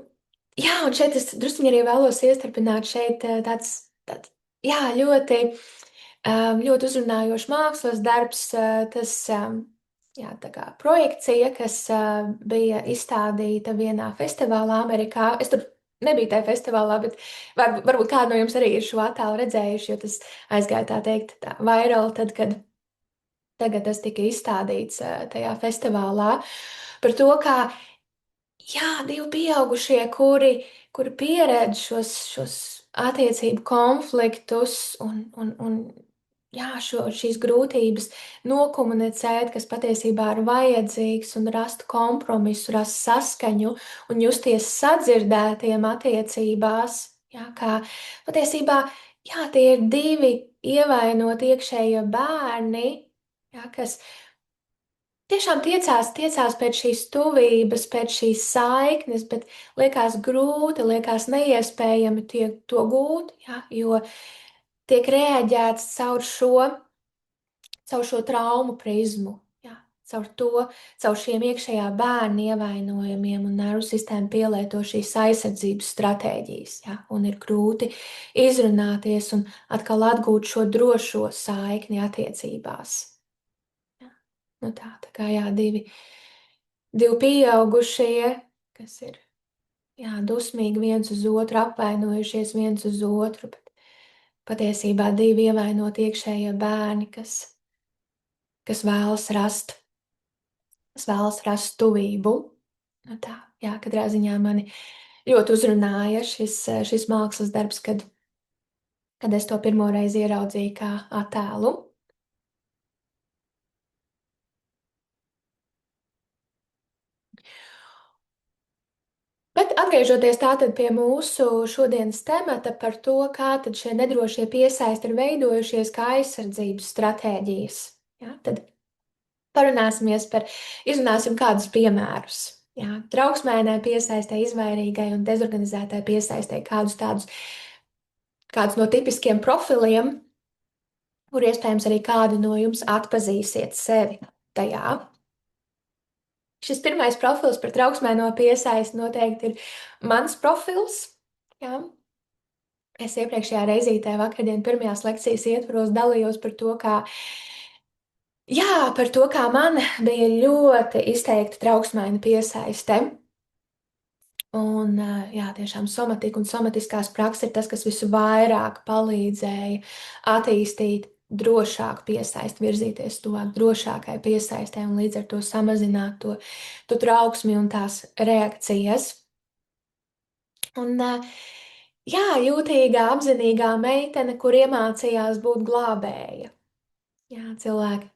jā, un šeit es druskuļi arī vēlos iestarpināt šeit tāds jā, ļoti uzrunājošs mākslas darbs, tas jā, tā kā projekcija, kas bija izstādīta vienā festivālā Amerikā. Es tur nebiju tajā festivālā, bet varbūt kādi no jums arī ir šo attēlu redzējuši, jo tas aizgāja tā teikt tā vairāk, tad, kad tagad tas tika izstādīts tajā festivālā par to, kā jā, 2 pieaugušie, kuri pieredz šos attiecību konfliktus un jā, šīs grūtības nokomunicēt, kas patiesībā ir vajadzīgs, un rast kompromisu, rast saskaņu un justies sadzirdētiem attiecībās. Jā, kā patiesībā, jā, tie ir divi ievainoti iekšējie bērni, jā, kas tiešām tiecās pēc šīs tuvības, pēc šīs saiknes, bet liekas grūti, liekas neiespējami to gūt, jā, jo tiek reaģēts caur šo traumu prizmu. Jā, caur šiem iekšējā bērna ievainojumiem un nervu sistēma pielieto šīs aizsardzības stratēģijas. Jā, un ir grūti izrunāties un atkal atgūt šo drošo saikni attiecībās. Jā. Nu tā kā jā, divi pieaugušie, kas ir jā, dusmīgi viens uz otru, apvainojušies viens uz otru, bet patiesībā divi ievainoti iekšējie bērni, kas vēlas rast tuvību. Nu tā, jā, katrā ziņā mani ļoti uzrunāja šis mākslas darbs, kad es to pirmo reizi ieraudzīju kā attēlu. Bet atgriežoties tātad pie mūsu šodienas temata par to, kā tad šie nedrošie piesaisti ir veidojušies kā aizsardzības stratēģijas, ja, tad izrunāsim kādus piemērus. Jā, trauksmēnai piesaistē, izvairīgai un dezorganizētai piesaistē kādus no tipiskiem profiliem, kur iespējams arī kādi no jums atpazīsiet sevi tajā. Šis pirmais profils par trauksmēno piesaisti noteikti ir mans profils. Jā. Es iepriekšējā reizītē vakardien pirmajās lekcijas ietvaros dalījos par to, kā man bija ļoti izteikta trauksmēna piesaiste. Un, jā, tiešām somatika un somatiskās prakses ir tas, kas visvairāk palīdzēja attīstīt drošāku piesaisti, virzīties tuvāk drošākai piesaistē un līdz ar to samazināt to trauksmi un tās reakcijas. Un, jā, jūtīgā, apzinīgā meitene, kur iemācījās būt glābēja. Jā, cilvēki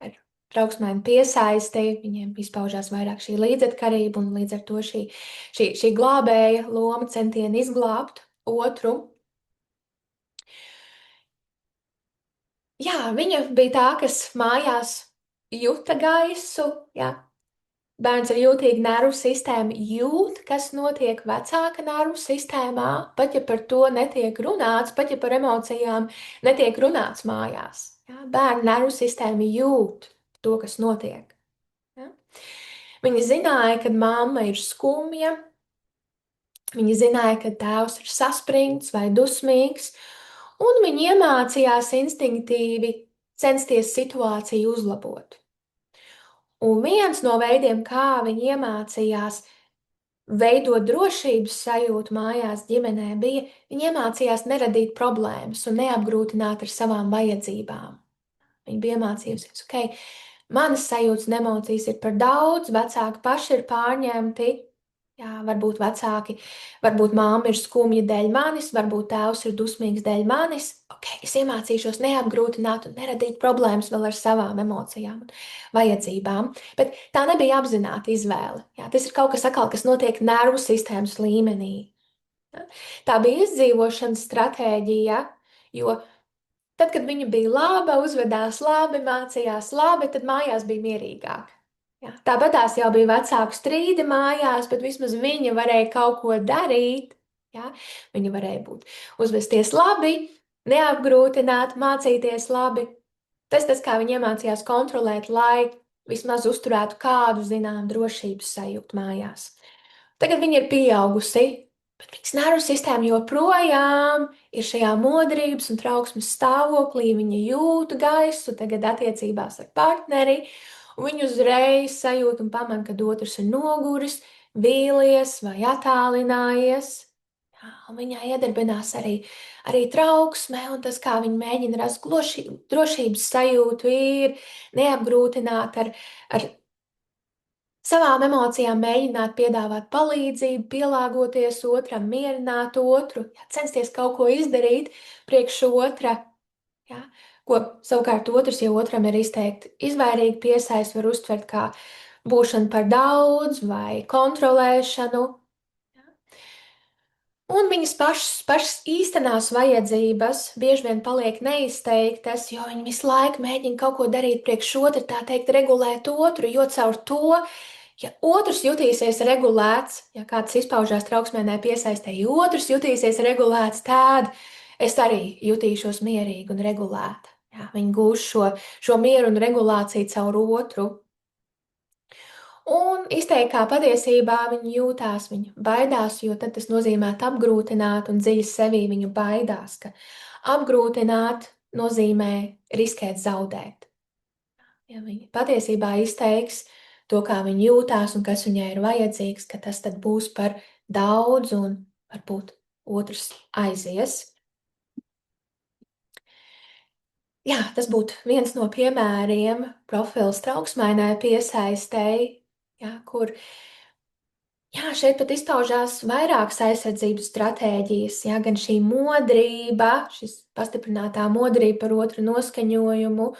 ar trauksmēm piesaisti, viņiem izpaužās vairāk šī līdzatkarība un līdz ar to šī glābēja loma centieni izglābt otru. Jā, viņa bija tā, kas mājās juta gaisu, jā. Bērns ar jūtīgu nervu sistēmu jūt, kas notiek vecāka nervu sistēmā, pat ja par to netiek runāts, pat ja par emocijām netiek runāts mājās. Ja? Bērnu nervu sistēma jūt to, kas notiek. Ja? Viņi zināja, ka mamma ir skumja, viņi zināja, ka tēvs ir saspringts vai dusmīgs, un viņi iemācījās instinktīvi censties situāciju uzlabot. Un viens no veidiem, kā viņi iemācījās veidot drošības sajūtu mājās ģimenē, bija, viņi iemācījās neradīt problēmas un neapgrūtināt ar savām vajadzībām. Viņi bija iemācījusies, ok, manas sajūtas un emocijas ir par daudz, vecāki paši ir pārņemti. Jā, varbūt māma ir skumja dēļ manis, varbūt tēvs ir dusmīgs dēļ manis. Ok, es iemācīšos neapgrūtināt un neradīt problēmas vēl ar savām emocijām un vajadzībām. Bet tā nebija apzināta izvēle. Jā, tas ir kaut kas atkal, kas notiek nervu sistēmas līmenī. Ja? Tā bija izdzīvošanas stratēģija, jo tad, kad viņa bija laba, uzvedās labi, mācījās labi, tad mājās bija mierīgāk. Ja? Tāpat tās jau bija vecāku strīdi mājās, bet vismaz viņa varēja kaut ko darīt. Ja? Viņa varēja uzvesties labi, neapgrūtināt, mācīties labi. Tas, kā viņi iemācījās kontrolēt, lai vismaz uzturētu kādu, zinām, drošības sajūtu mājās. Tagad viņa ir pieaugusi, bet viņas nervu sistēma joprojām ir šajā modrības un trauksmes stāvoklī. Viņa jūt gaisu, tagad attiecībās ar partneri, un viņa uzreiz sajūt un pamana, kad otrs ir noguris, vīlies vai attālinājies. Jā, un viņā iedarbinās arī trauksme, un tas, kā viņi mēģina rast drošības sajūtu, ir neapgrūtināt ar savām emocijām, mēģināt piedāvāt palīdzību, pielāgoties otram, mierināt otru, jā, censties kaut ko izdarīt priekš otra. Jā, ko savukārt otrs, ja otram ir izteikti izvairīgi piesaist, var uztvert kā būšanu par daudz vai kontrolēšanu. Un viņas pašas īstenās vajadzības bieži vien paliek neizteiktas, jo viņi visu laiku mēģina kaut ko darīt priekš otra, tā teikt, regulēt otru, jo caur to, ja otrs jutīsies regulēts, ja kāds izpaužās trauksmēnē piesaistē, ja otrs jutīsies regulēts, tad es arī jutīšos mierīgi un regulēta. Jā, viņi gūs šo mieru un regulāciju caur otru. Un izteikt, kā patiesībā viņi jūtās, viņi baidās, jo tad tas nozīmē apgrūtināt, un dziļi sevī viņu baidās, ka apgrūtināt nozīmē riskēt zaudēt. Ja viņi patiesībā izteiks to, kā viņi jūtās un kas viņai ir vajadzīgs, ka tas tad būs par daudz un varbūt otrs aizies. Jā, tas būtu viens no piemēriem profils trauksmainai piesaistēji, jā, kur jā, šeit pat izpaužās vairākas aizsardzības stratēģijas, jā, gan šī modrība, šis pastiprinātā modrība par otru noskaņojumu,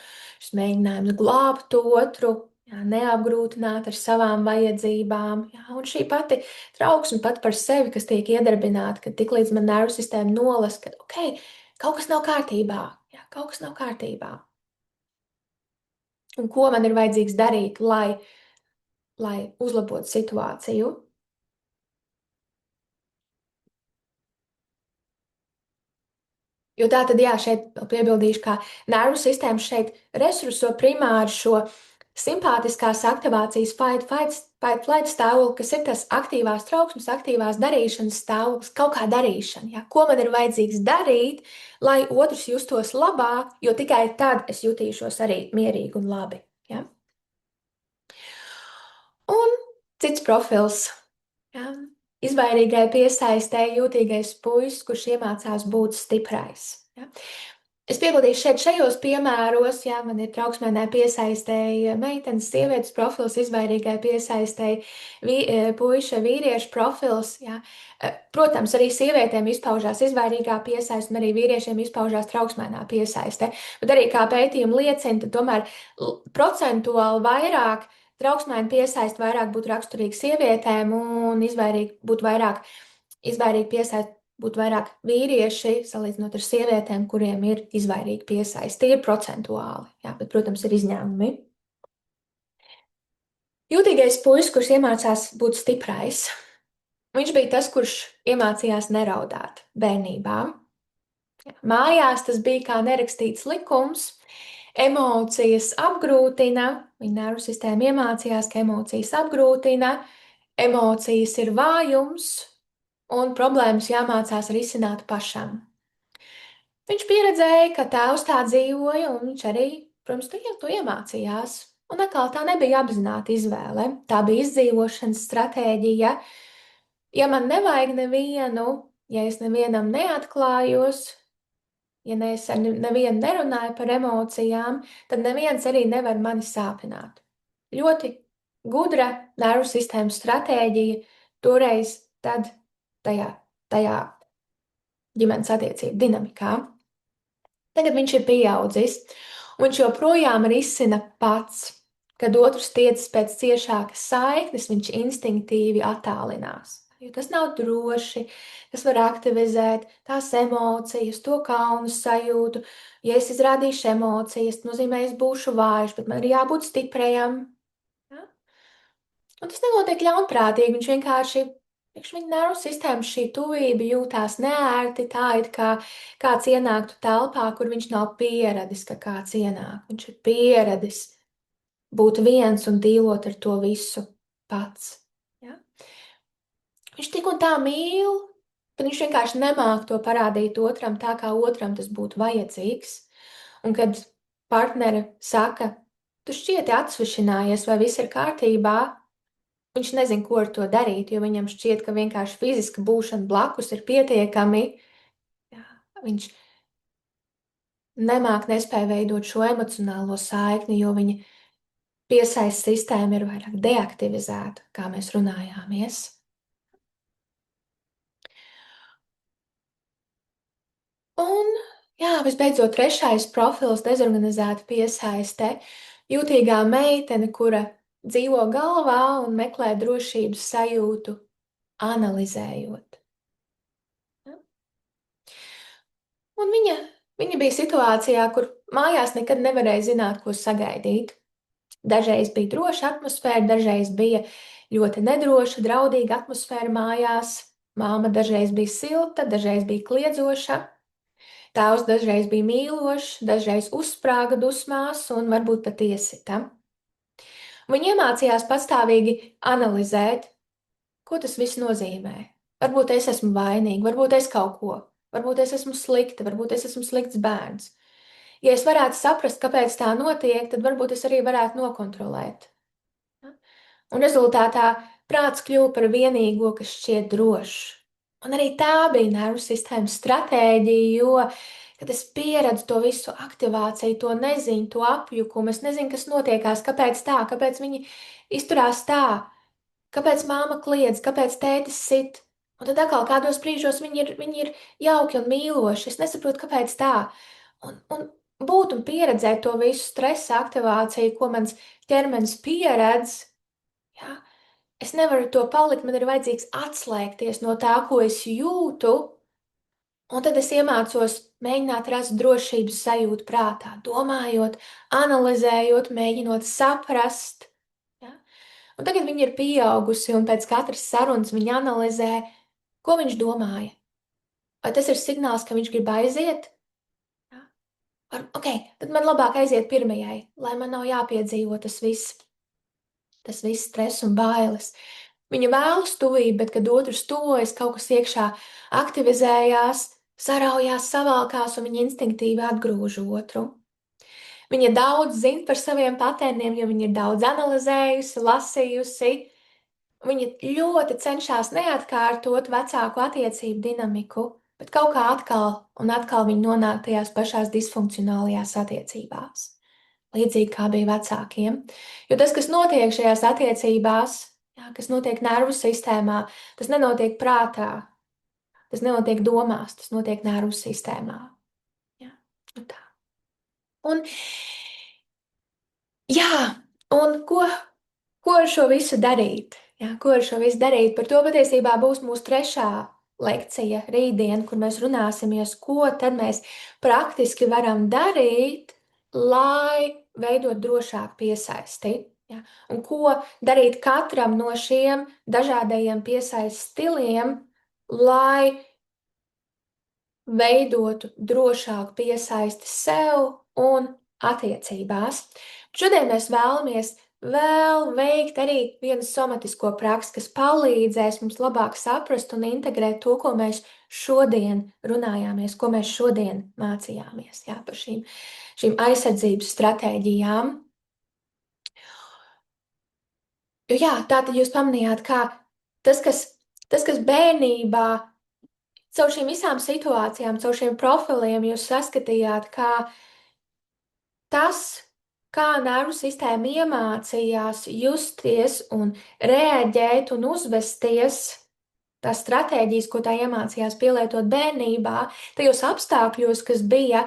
šis mēģinājums glābt otru, jā, neapgrūtināt ar savām vajadzībām, jā, un šī pati trauksme pat par sevi, kas tiek iedarbināta, kad tiklīdz man nervu sistēma nolas, ka, ok, kaut kas nav kārtībā, jā, kaut kas nav kārtībā. Un ko man ir vajadzīgs darīt, lai uzlabotu situāciju? Jo tā tad, jā, šeit piebildīšu, ka nervu sistēma šeit resurso primāri šo simpātiskās aktivācijas fight, flight stāvokli, kas ir tas aktīvās trauksmes, aktīvās darīšanas stāvoklis, kaut kā darīšana. Ja? Ko man ir vajadzīgs darīt, lai otrs justos labāk, jo tikai tad es jutīšos arī mierīgi un labi. Ja? Un cits profils. Ja? Izvairīgai piesaistē jūtīgais puisis, kurš iemācās būt stiprais. Ja? Es piebildīšu šajos piemēros, ja man ir trauksmēnē piesaistēji meitenes, sievietes profils, izvairīgai piesaistēji puiša, vīriešu profils. Ja. Protams, arī sievietēm izpaužās izvairīgā piesaiste, un arī vīriešiem izpaužās trauksmēnā piesaiste. Bet arī kā pētījumi liecina, tad tomēr procentuāli vairāk trauksmēna piesaiste vairāk būtu raksturīga sievietēm un izvairīgi piesaiste būtu vairāk vīrieši, salīdzinot ar sievietēm, kuriem ir izvairīga piesaiste. Tie ir procentuāli, jā, bet, protams, ir izņēmumi. Jūtīgais puisis, kurš iemācās būt stiprais, viņš bija tas, kurš iemācījās neraudāt bērnībā. Mājās tas bija kā nerakstīts likums. Emocijas apgrūtina, viņa nervu sistēma iemācījās, ka emocijas apgrūtina, emocijas ir vājums, un problēmas jāmācās risināt pašam. Viņš pieredzēja, ka tēvs tā dzīvoja, un viņš arī, protams, to iemācījās. Un atkal tā nebija apzināta izvēle, tā bija izdzīvošanas stratēģija. Ja man nevajag nevienu, ja es nevienam neatklājos, ja es ar nevienu nerunāju par emocijām, tad neviens arī nevar mani sāpināt. Ļoti gudra nervu sistēmas stratēģija toreiz tajā ģimenes attiecību dinamikā. Tagad viņš ir pieaudzis, un viņš joprojām risina pats. Kad otrs tiecas pēc ciešākas saiknes, viņš instinktīvi attālinās. Jo tas nav droši, tas var aktivizēt tās emocijas, to kaunu sajūtu. Ja es izrādīšu emocijas, tas nozīmē, es būšu vājš, bet man ir jābūt stiprajam. Ja? Un tas nenotiek ļaunprātīgi, viņš vienkārši viņa nervu sistēmas šī tuvība jūtās neērti, tā it kā kāds ienāktu telpā, kur viņš nav pieradis, ka kāds ienāk. Viņš ir pieradis būt viens un dīlot ar to visu pats. Ja? Viņš tik un tā mīl, bet viņš vienkārši nemāk to parādīt otram tā, kā otram tas būtu vajadzīgs. Un kad partneri saka, tu šķieti atsvešinājies, vai viss ir kārtībā, viņš nezina, ko ar to darīt, jo viņam šķiet, ka vienkārši fiziska būšana blakus ir pietiekami. Jā, viņš nespēja veidot šo emocionālo saikni, jo viņa piesaistes sistēma ir vairāk deaktivizēta, kā mēs runājāmies. Un, jā, visbeidzot, trešais profils - dezorganizēta piesaiste. Jūtīgā meitene, kura dzīvo galvā un meklē drošības sajūtu, analizējot. Un viņa bija situācijā, kur mājās nekad nevarēja zināt, ko sagaidīt. Dažreiz bija droša atmosfēra, dažreiz bija ļoti nedroša, draudīga atmosfēra mājās. Māma dažreiz bija silta, dažreiz bija kliedzoša. Tēvs dažreiz bija mīlošs, dažreiz uzsprāga dusmās un varbūt pat iesita. Viņa iemācījās pastāvīgi analizēt, ko tas viss nozīmē. Varbūt es esmu vainīga, varbūt es kaut ko, varbūt es esmu slikta, varbūt es esmu slikts bērns. Ja es varētu saprast, kāpēc tā notiek, tad varbūt es arī varētu nokontrolēt. Un rezultātā prāts kļuva par vienīgo, kas šķiet drošs. Un arī tā bija nervu sistēmas stratēģija, jo, kad es pieredzu to visu aktivāciju, to neziņu, to apjukumu, es nezinu, kas notiekās, kāpēc tā, kāpēc viņi izturās tā, kāpēc māma kliedz, kāpēc tētis sit. Un tad atkal kādos brīžos viņi ir jauki un mīloši. Es nesaprotu, kāpēc tā. Un būt un pieredzēt to visu stresa aktivāciju, ko mans ķermenis pieredz, ja, es nevaru to palikt, man ir vajadzīgs atslēgties no tā, ko es jūtu, un tad es iemācos mēģināt rast drošības sajūtu prātā, domājot, analizējot, mēģinot saprast. Ja? Un tagad viņa ir pieaugusi, un pēc katras sarunas viņa analizē, ko viņš domāja. Vai tas ir signāls, ka viņš grib aiziet? Ja? Ok, tad man labāk aiziet pirmajai, lai man nav jāpiedzīvo tas viss stress un bailes. Viņa vēlas tuvību, bet, kad otrs tuvojas, kaut kas iekšā aktivizējās, saraujās, savalkās, un viņa instinktīvi atgrūž otru. Viņa daudz zina par saviem patērniem, jo viņa ir daudz analizējusi, lasījusi. Viņa ļoti cenšas neatkārtot vecāku attiecību dinamiku, bet kaut kā atkal un atkal viņa nonāk tajās pašās disfunkcionālajās attiecībās. Līdzīgi kā bija vecākiem. Jo tas, kas notiek šajās attiecībās, jā, kas notiek nervu sistēmā, tas nenotiek prātā, tas nenotiek domās, tas notiek nervu sistēmā. Jā, un tā. Un, jā, un ko ar šo visu darīt? Jā, ko ar šo visu darīt? Par to patiesībā būs mūsu trešā lekcija rītdien, kur mēs runāsimies, ko tad mēs praktiski varam darīt, lai veidot drošāku piesaisti. Ja? Un ko darīt katram no šiem dažādajiem piesaistes stiliem, lai veidotu drošāku piesaisti sev un attiecībās. Šodien mēs vēlamies vēl veikt arī vienu somatisko praksi, kas palīdzēs mums labāk saprast un integrēt to, ko mēs šodien runājāmies, ko mēs šodien mācījāmies, jā, par šīm aizsardzības stratēģijām. Jo jā, tātad jūs pamanījāt, kā tas, kas bērnībā caur šīm visām situācijām, caur šiem profiliem jūs saskatījāt, kā tas, kā nervu sistēma iemācījās justies un reaģēt un uzvesties, tās stratēģijas, ko tā iemācījās pielietot bērnībā, tajos apstākļos, kas bija,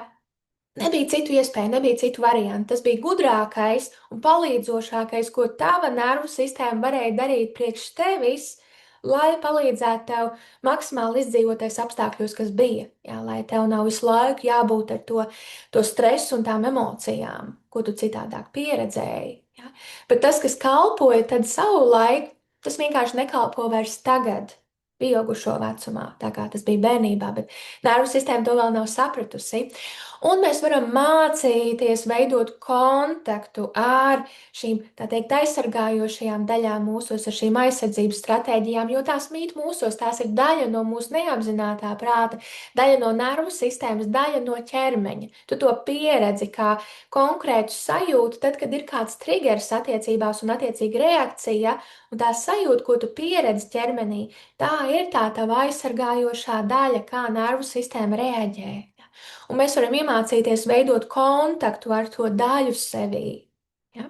nebija citu iespēju, nebija citu variantu. Tas bija gudrākais un palīdzošākais, ko tava nervu sistēma varēja darīt priekš tevis, lai palīdzētu tev maksimāli izdzīvot tajos apstākļos, kas bija. Jā, lai tev nav visu laiku jābūt ar to stresu un tām emocijām, ko tu citādāk pieredzēji. Jā. Bet tas, kas kalpoja tad savulaik, tas vienkārši nekalpo vairs tagad, pieaugušo vecumā, tā kā tas bija bērnībā, bet nervu sistēma to vēl nav sapratusi. Un mēs varam mācīties veidot kontaktu ar šīm, tā teikt, aizsargājošajām daļām mūsos, ar šīm aizsardzības stratēģijām, jo tās mīt mūsos, tās ir daļa no mūsu neapzinātā prāta, daļa no nervu sistēmas, daļa no ķermeņa. Tu to pieredzi kā konkrētu sajūtu, tad, kad ir kāds triggers attiecībās un attiecīga reakcija, un tā sajūta, ko tu pieredzi ķermenī, tā ir tā tava aizsargājošā daļa, kā nervu sistēma reaģē. Un mēs varam iemācīties veidot kontaktu ar to daļu sevī. Ja?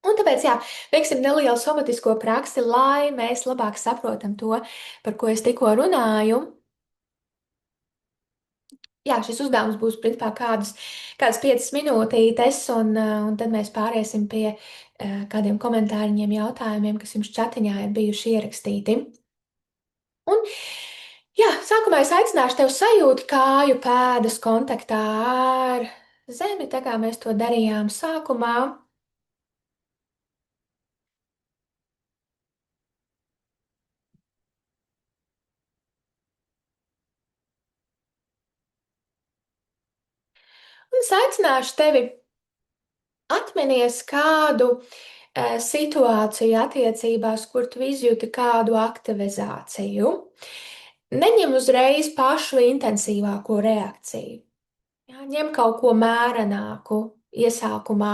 Un tāpēc, jā, veiksim nelielu somatisko praksi, lai mēs labāk saprotam to, par ko es tikko runāju. Jā, šis uzdevums būs principā kādas 5 minūtītes, un tad mēs pāriesim pie kādiem komentāriem, jautājumiem, kas jums čatiņā ir bijuši ierakstīti. Un Jā, sākumā es aicināšu tevi sajūt kāju pēdas kontaktā ar zemi, tā kā mēs to darījām sākumā. Un es aicināšu tevi atminies kādu situāciju attiecībās, kur tu izjūti kādu aktivizāciju. Neņem uzreiz pašu intensīvāko reakciju. Jā, ņem kaut ko mērenāku iesākumā.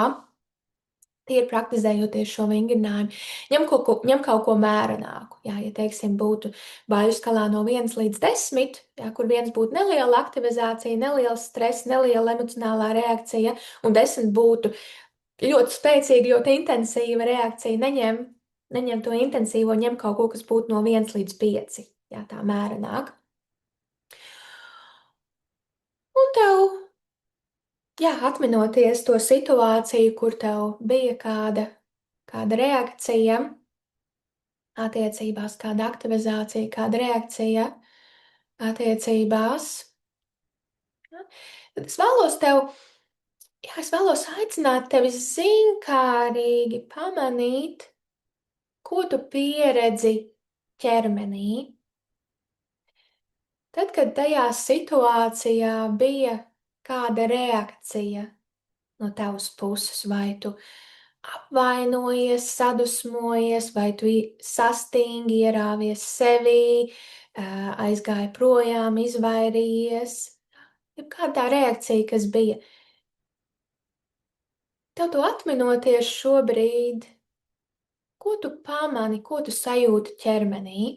Tie ir praktizējoties šo vingrinājumu. Ņem kaut ko mērenāku. Jā, ja, teiksim, būtu bāļu skalā no 1 līdz 10, jā, kur 1 būtu neliela aktivizācija, neliels stress, neliela emocionālā reakcija, un 10 būtu ļoti spēcīga, ļoti intensīva reakcija. Neņem to intensīvo, ņem kaut ko, kas būtu no 1 līdz 5. Jā, tā mērenāk. Un tev, jā, atminoties to situāciju, kur tev bija kāda reakcija attiecībās, kāda aktivizācija, kāda reakcija attiecībās, ja, tad es vēlos aicināt tevi zinkārīgi pamanīt, ko tu pieredzi ķermenī. Tad, kad tajā situācijā bija kāda reakcija no tavas puses, vai tu apvainojies, sadusmojies, vai tu sastingi, ierāvies sevī, aizgāji projām, izvairījies. Jebkāda tā reakcija, kas bija, tev to atminoties šobrīd, ko tu pamani, ko tu sajūti ķermenī?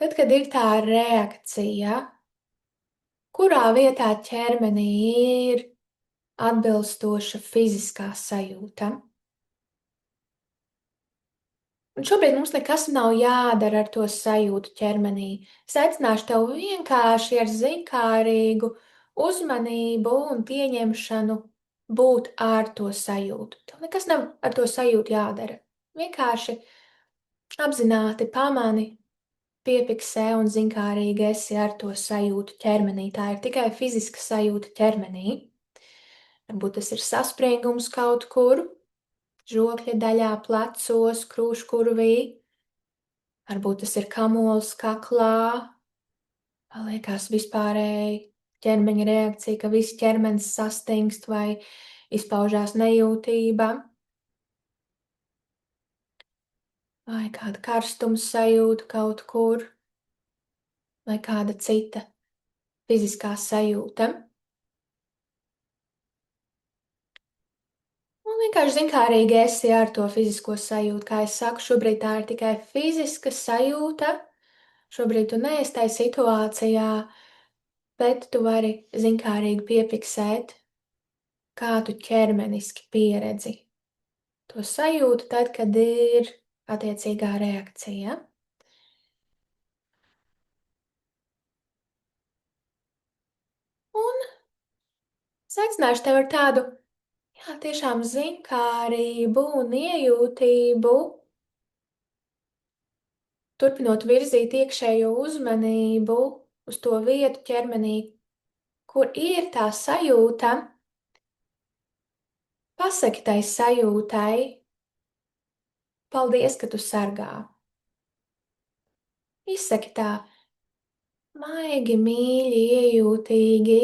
Tad, kad ir tā reakcija, kurā vietā ķermenī ir atbilstoša fiziskā sajūta? Un šobrīd mums nekas nav jādara ar to sajūtu ķermenī. Es aicināšu tev vienkārši ar zinkārīgu uzmanību un pieņemšanu būt ar to sajūtu. Tev nekas nav ar to sajūtu jādara. Vienkārši apzināti pamani, piepiksē un zinkārīgi esi ar to sajūtu ķermenī. Tā ir tikai fiziska sajūta ķermenī. Varbūt tas ir saspringums kaut kur, žokļa daļā, plecos, krūškurvī. Varbūt tas ir kamols kaklā, liekas vispārēji ķermeņa reakcija, ka viss ķermenis sastingst vai izpaužās nejūtība, vai kāda karstums sajūta kaut kur, vai kāda cita fiziskā sajūta. Un vienkārši zinkārīgi esi ar to fizisko sajūtu. Kā es saku, šobrīd tā ir tikai fiziska sajūta. Šobrīd tu neesi tajā situācijā, bet tu vari zinkārīgi piepiksēt, kā tu ķermeniski pieredzi to sajūtu tad, kad ir attiecīgā reakcija. Un es aicināšu tev ar tādu, jā, tiešām zinkārību un iejūtību, turpinot virzīt iekšējo uzmanību uz to vietu ķermenī, kur ir tā sajūta. Pasaki tai sajūtai, paldies, ka tu sargā. Izsaki tā maigi, mīļi, iejūtīgi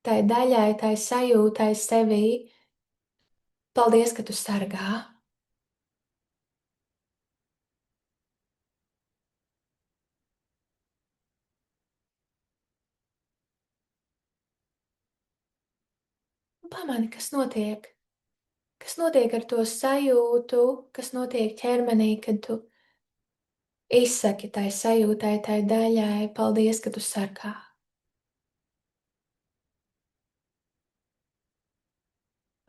tai daļai, tai sajūtai sevī. Paldies, ka tu sargā. Un pamani, kas notiek. Kas notiek ar to sajūtu, kas notiek ķermenī, kad tu izsaki tai sajūtai, tai daļai, paldies, ka tu sargā.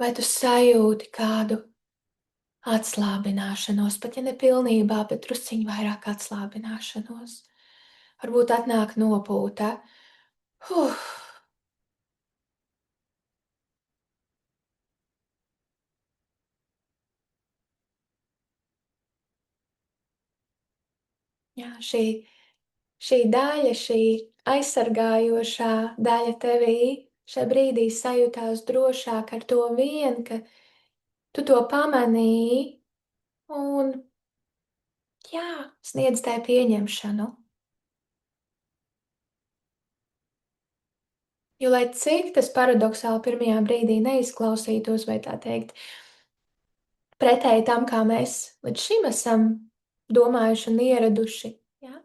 Vai tu sajūti kādu atslābināšanos, pat ja ne pilnībā, bet drusciņ vairāk atslābināšanos? Varbūt atnāk nopūta. Huh. Jā, šī daļa, šī aizsargājošā daļa tevī šajā brīdī sajūtās drošāk ar to vien, ka tu to pamanīji un, jā, sniedz tai pieņemšanu. Jo, lai cik tas paradoxāli pirmajā brīdī neizklausītos, vai tā teikt, pretēji tam, kā mēs līdz šim esam domājuši un ieraduši, ja?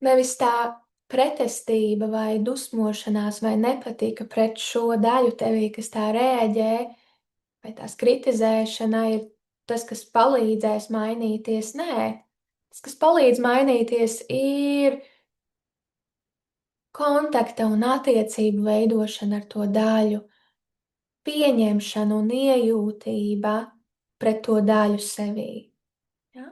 Nevis tā pretestība vai dusmošanās vai nepatika pret šo daļu tevī, kas tā rēģē, vai tās kritizēšana ir tas, kas palīdzēs mainīties. Nē, tas, kas palīdz mainīties, ir kontakta un attiecību veidošana ar to daļu, pieņemšana un iejūtība pret to daļu sevī. Ja?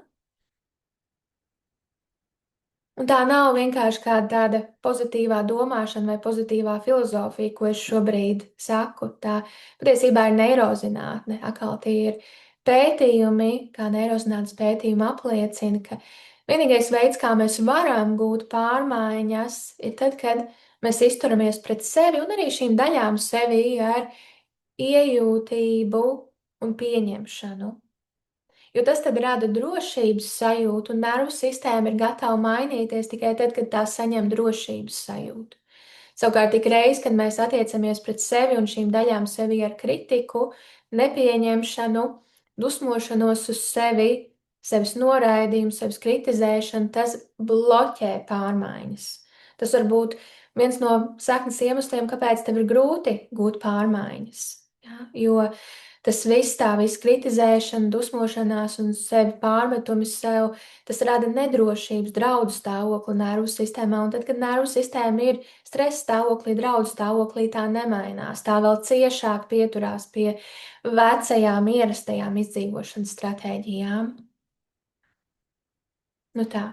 Un tā nav vienkārši kāda tāda pozitīvā domāšana vai pozitīvā filozofija, ko es šobrīd saku. Tā patiesībā ir neirozinātne. Atkal tie ir pētījumi, kā neirozinātnes pētījumi apliecina, ka vienīgais veids, kā mēs varam gūt pārmaiņas, ir tad, kad mēs izturamies pret sevi un arī šīm daļām sevī ar iejūtību un pieņemšanu. Jo tas tad rada drošības sajūtu, un nervu sistēma ir gatava mainīties tikai tad, kad tā saņem drošības sajūtu. Savukārt, ik reiz, kad mēs attiecamies pret sevi un šīm daļām sevi ar kritiku, nepieņemšanu, dusmošanos uz sevi, sevis noraidījumu, sevis kritizēšanu, tas bloķē pārmaiņas. Tas var būt viens no saknes iemesliem, kāpēc tev ir grūti gūt pārmaiņas. Ja? Jo tas viss, tā viss kritizēšana, dusmošanās un sevi pārmetumi sev, tas rada nedrošības, draudu stāvokli nervu sistēmā. Un tad, kad nervu sistēma ir stresa stāvoklī, draudu stāvoklī, tā nemainās. Tā vēl ciešāk pieturās pie vecajām, ierastajām izdzīvošanas stratēģijām. Nu tā.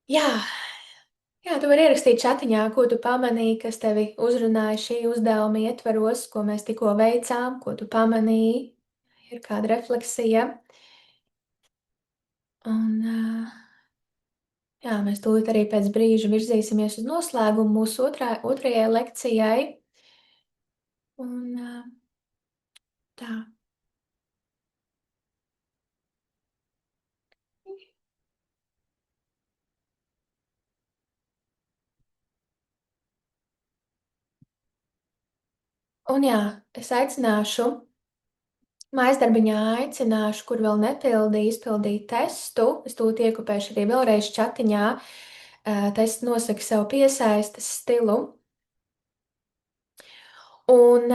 Jā, jā, tu vari ierakstīt chatiņā, ko tu pamanīji, kas tevi uzrunāja šī uzdevuma ietvaros, ko mēs tikko veicām, ko tu pamanīji. Ir kāda refleksija. Un, jā, mēs tūlīt arī pēc brīža virzīsimies uz noslēgumu mūsu otrajai lekcijai. Un, tā. Un jā, es aicināšu, mājasdarbiņā aicināšu, kur vēl nepildīja, izpildīt testu. Es tūlīt iekopēšu arī vēlreiz chatiņā. Tests nosaka sev piesaistes stilu. Un,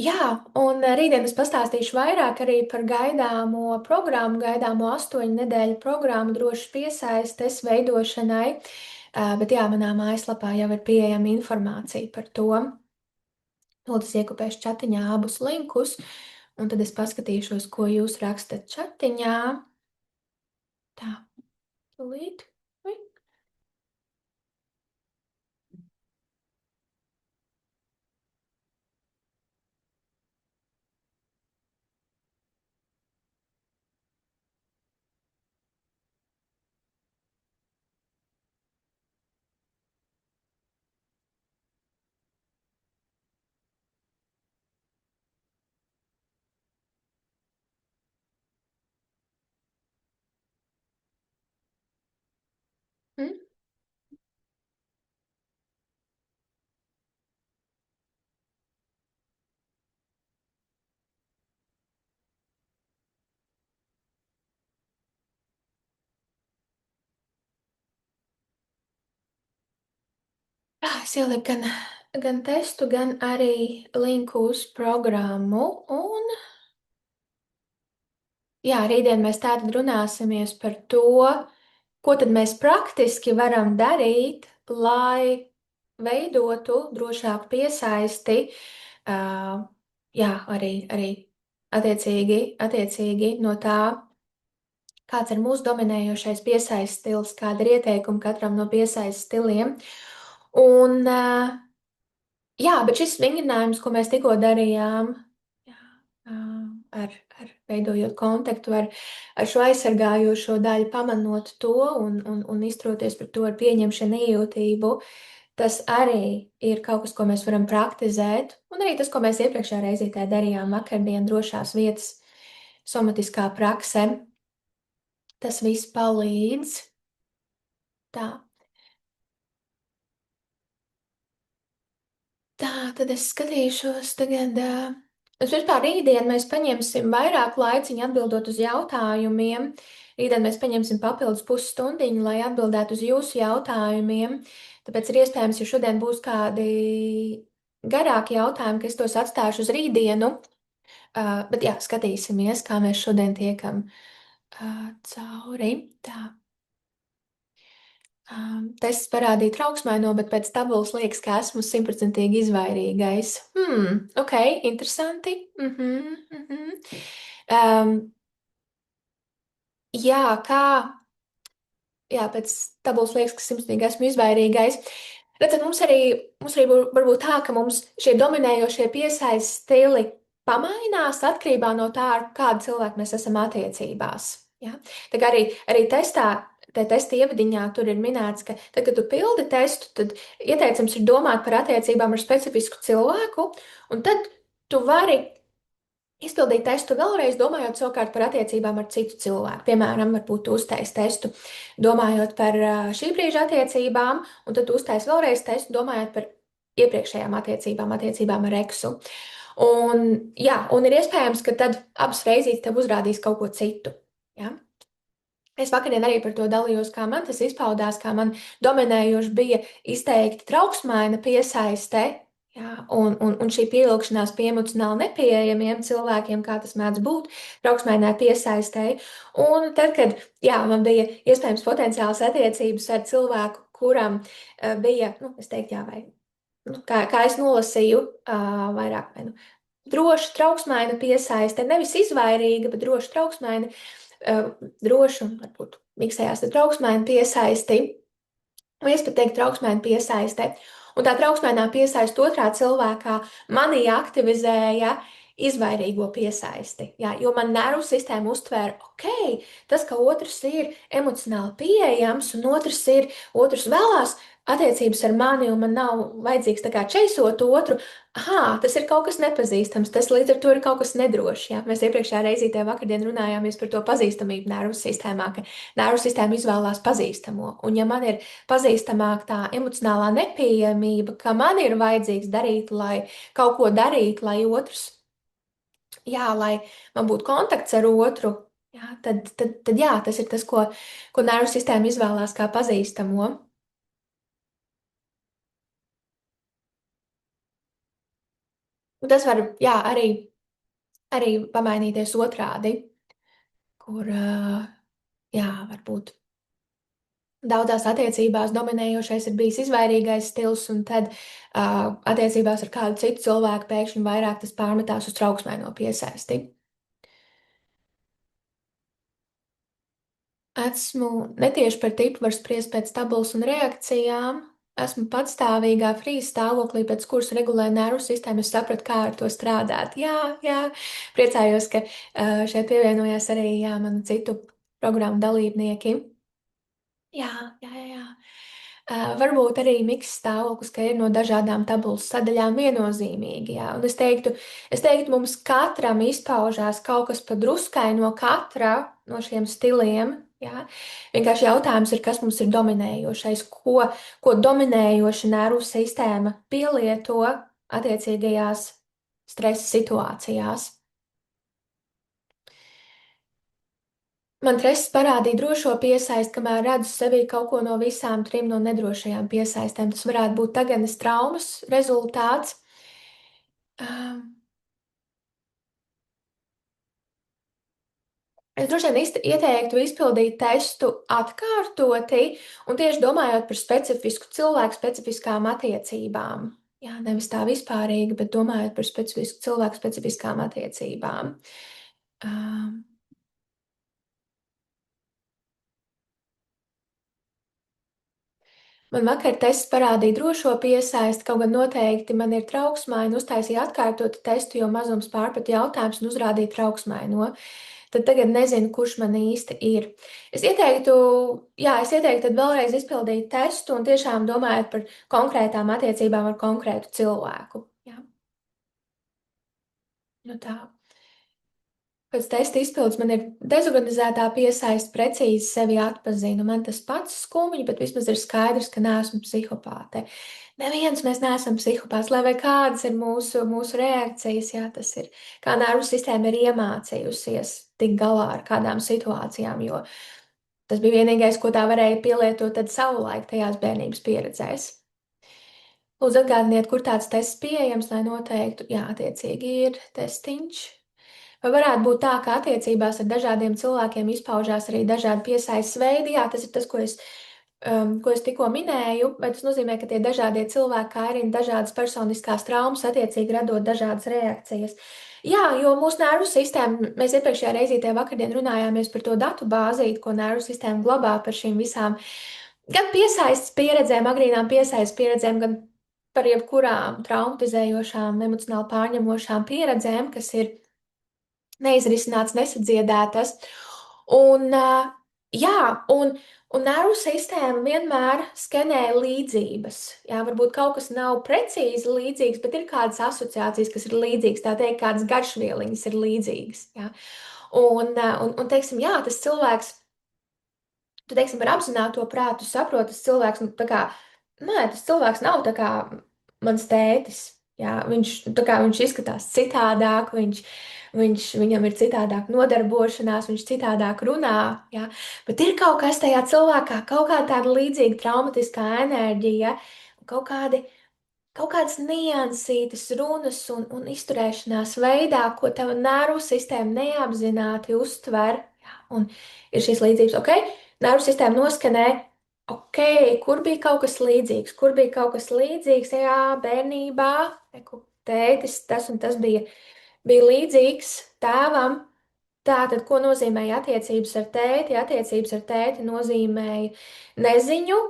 jā, un rītdien es pastāstīšu vairāk arī par gaidāmo programmu, gaidāmo 8 nedēļu programmu drošas piesaistes veidošanai. Bet jā, manā mājaslapā jau ir pieejama informācija par to. Lūdzu, iekopēšu chatiņā abus linkus, un tad es paskatīšos, ko jūs rakstat chatiņā. Tā, tūlīt. Ui. Mm? Es ieliku gan testu, gan arī linku uz programmu. Un, jā, rītdien mēs tātad runāsimies par to, ko tad mēs praktiski varam darīt, lai veidotu drošāku piesaisti. Jā, arī attiecīgi no tā, kāds ir mūsu dominējošais piesaistes stils, kāda ir ieteikuma katram no piesaistes stiliem. Un, jā, bet šis vingrinājums, ko mēs tikko darījām, jā, veidojot kontaktu ar šo aizsargājošo daļu, pamanot to un izturoties pret to ar pieņemšanu, iejūtību. Tas arī ir kaut kas, ko mēs varam praktizēt, un arī tas, ko mēs iepriekšējā reizītē darījām vakardien, drošās vietas, somatiskā prakse. Tas viss palīdz. Tā. Tā, tad es skatīšos tagad. Vispār rītdien mēs paņemsim vairāk laiciņu atbildot uz jautājumiem. Rītdien mēs paņemsim papildus pusstundiņu, lai atbildētu uz jūsu jautājumiem. Tāpēc ir iespējams, ja šodien būs kādi garāki jautājumi, ka es tos atstāšu uz rītdienu. Bet jā, skatīsimies, kā mēs šodien tiekam cauri. Tā. Tests parādīja trauksmaino, bet pēc tabulas liekas, ka esmu simtprocentīgi izvairīgais. Ok, interesanti. Um, jā, kā. Jā, pēc tabulas liekas, ka simtprocentīgi esmu izvairīgais. Redzat, mums arī varbūt tā, ka mums šie dominējošie piesaistes stili pamainās atkarībā no tā, ar kādu cilvēku mēs esam attiecībās. Ja? Tā kā arī testā, tā testa ievadiņā tur ir minēts, ka tad, kad tu pildi testu, tad ieteicams ir domāt par attiecībām ar specifisku cilvēku, un tad tu vari izpildīt testu vēlreiz, domājot savukārt par attiecībām ar citu cilvēku. Piemēram, varbūt tu uztaisi testu, domājot par šī brīža attiecībām, un tad tu uztaisi vēlreiz testu, domājot par iepriekšējām attiecībām, attiecībām ar eksu. Un, jā, un ir iespējams, ka tad abas reizes tev uzrādīs kaut ko citu. Ja? Es vakardien arī par to dalījos, kā man tas izpaudās, kā man dominējoši bija izteikti trauksmaina piesaiste. Jā, un šī pievilkšanās pie emocionāli nepieejamiem cilvēkiem, kā tas mēdz būt, trauksmainai piesaistēji. Un tad, kad jā, man bija iespējams potenciāls attiecības ar cilvēku, kuram bija, nu, es teiktu, jā, vai, nu, kā es nolasīju, vairāk vai nu, droša, trauksmaina piesaiste, nevis izvairīga, bet droša, trauksmaina, droša un varbūt miksējās ar trauksmainu piesaisti. Vai es pat teiktu, trauksmēna piesaiste. Un tā trauksmēnā piesaiste otrā cilvēkā manī aktivizēja izvairīgo piesaisti. Jā, jo man nervu sistēma uztvēra, ok, tas, ka otrs ir emocionāli pieejams un otrs vēlās attiecības ar mani un man nav vajadzīgs tā kā čeisot otru, tas ir kaut kas nepazīstams, tas līdz ar to ir kaut kas nedrošs. Jā. Mēs iepriekšējā reizītē vakardien runājāmies par to pazīstamību nervu sistēmā, ka nervu sistēma izvēlās pazīstamo. Un ja man ir pazīstamāk tā emocionālā nepieejamība, ka man ir vajadzīgs darīt, lai kaut ko darītu, lai otrs, jā, lai man būtu kontakts ar otru, jā, tad jā, tas ir tas, ko nervu sistēma izvēlās kā pazīstamo. Un tas var, jā, arī pamainīties otrādi, kur, jā, varbūt. Daudzās attiecībās dominējošais ir bijis izvairīgais stils, un tad attiecībās ar kādu citu cilvēku pēkšņi vairāk tas pārmetās uz trauksmaino piesaisti. Esmu netieši par tipu var spriest pēc tabulas un reakcijām. Esmu patstāvīgā frīz stāvoklī, pēc kuras regulē nervu sistēmu. Es sapratu, kā ar to strādāt. Jā, jā. Priecājos, ka šeit pievienojās arī jā, mani citu programmu dalībnieki. Jā, jā, jā. Jā. Varbūt arī mikss stāvoklis, ka ir no dažādām tabulas sadaļām viennozīmīgi. Jā. Un es teiktu, mums katram izpaužās kaut kas pa druskai no katra no šiem stiliem. Jā. Vienkārši jautājums ir, kas mums ir dominējošais, ko dominējoša nervu sistēma pielieto attiecīgajās stresa situācijās. Man stress parādīja drošo piesaisti, kamēr redzu sevī kaut ko no visām trim no nedrošajām piesaistēm. Tas varētu būt tagadnes traumas rezultāts. Um, Es droši vien ieteiktu izpildīt testu atkārtoti un tieši domājot par specifisku cilvēku, specifiskām attiecībām. Jā, nevis tā vispārīgi, bet domājot par specifisku cilvēku, specifiskām attiecībām. Um, Man vakar tests parādīja drošo piesaisti, kaut gan noteikti man ir trauksmaini, uztaisīja atkārtotu testu, jo mazums pārprat jautājums un uzrādīja trauksmaino. Tad tagad nezinu, kurš man īsti ir. Es ieteiktu, es ieteiktu tad vēlreiz izpildīt testu un tiešām domājot par konkrētām attiecībām ar konkrētu cilvēku. Jā, nu tā. Pēc testa izpildes man ir dezorganizētā piesaiste, precīzi sevi atpazinu. Man tas pats skumji, bet vismaz ir skaidrs, ka neesmu psihopāte. Neviens mēs neesam psihopāts, lai vai kādas ir mūsu reakcijas, jā, tas ir, kā nervu sistēma ir iemācījusies tikt galā ar kādām situācijām, jo tas bija vienīgais, ko tā varēja pielietot tad savulaik tajās bērnības pieredzēs. Lūdzu, atgādiniet, kur tāds tests pieejams, lai noteiktu, jā, attiecīgi ir testiņš. Vai varētu būt tā, ka attiecībās ar dažādiem cilvēkiem izpaužās arī dažādi piesaistes veidi? Jā, tas ir tas, ko es tikko minēju, bet tas nozīmē, ka tie dažādie cilvēki kairina dažādas personiskās traumas, attiecīgi radot dažādas reakcijas. Jā, jo mūsu nervu sistēma, mēs iepriekšējā reizītē vakardien runājāmies par to datu bāzīti, ko nervu sistēma glabā par šīm visām gan piesaistes pieredzēm, agrīnām piesaistes pieredzēm, gan par jebkurām traumatizējošām, emocionāli pārņemošām pieredzēm, kas ir neizrisināts, nesadziedētas. Un, jā, un nervu sistēma vienmēr skenē līdzības. Jā, varbūt kaut kas nav precīzi līdzīgs, bet ir kādas asociācijas, kas ir līdzīgas. Tā teikt, kādas garšvieliņas ir līdzīgas. Jā. Un teiksim, jā, tas cilvēks. Tu, teiksim, ar apzināto prātu saproti, tas cilvēks, nu, tā kā, nē, tas cilvēks nav tā kā mans tētis. Jā, viņš izskatās citādāk, viņam ir citādāk nodarbošanās, viņš citādāk runā. Jā, bet ir kaut kas tajā cilvēkā, kaut kāda tāda līdzīga traumatiskā enerģija, kaut kādi. Kaut kādas niansītas runas un izturēšanās veidā, ko tava nervu sistēma neapzināti uztver. Jā, un ir šīs līdzības, ok? Nervu sistēma noskanē, ok, kur bija kaut kas līdzīgs, kur bija kaut kas līdzīgs, jā, bērnībā, tētis, tas un tas bija līdzīgs tēvam. Tātad, ko nozīmēja attiecības ar tēti? Attiecības ar tēti nozīmēja neziņu,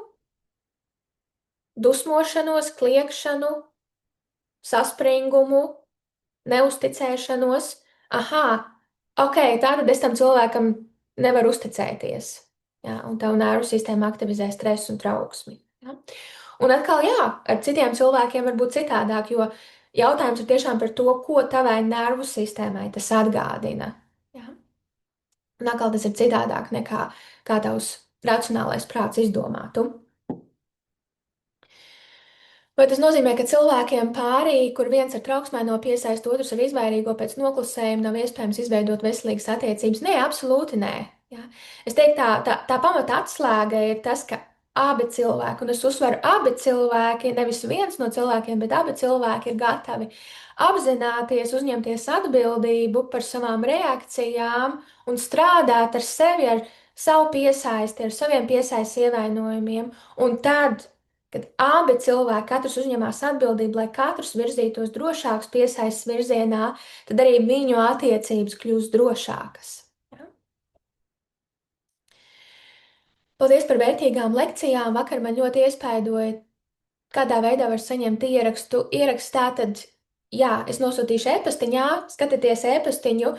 dusmošanos, kliekšanu, saspringumu, neusticēšanos. Aha, ok, tātad es tam cilvēkam nevaru uzticēties. Jā, un tā nervu sistēma aktivizē stresu un trauksmi. Jā. Un atkal, jā, ar citiem cilvēkiem var būt citādāk, jo jautājums ir tiešām par to, ko tavai nervu sistēmai tas atgādina. Jā. Un atkal tas ir citādāk nekā kā tavs racionālais prāts izdomātu. Vai tas nozīmē, ka cilvēkiem pārī, kur viens ar trauksmaino piesaist, otrs ar izvairīgo pēc noklusējuma, nav iespējams izveidot veselīgas attiecības? Nē, absolūti nē. Ja? Es teiktu, tā pamata atslēga ir tas, ka abi cilvēki, un es uzsveru, abi cilvēki, nevis viens no cilvēkiem, bet abi cilvēki ir gatavi apzināties, uzņemties atbildību par savām reakcijām un strādāt ar sevi, ar savu piesaisti, ar saviem piesaistes ievainojumiem. Un tad, kad abi cilvēki katrs uzņemās atbildību, lai katrs virzītos drošāks piesaistes virzienā, tad arī viņu attiecības kļūst drošākas. Ja? Paldies par vērtīgām lekcijām. Vakar man ļoti iespaidoja, kādā veidā var saņemt ierakstu. Ieraksts tātad, jā, es nosūtīšu e-pastiņā, skatieties e-pastiņu.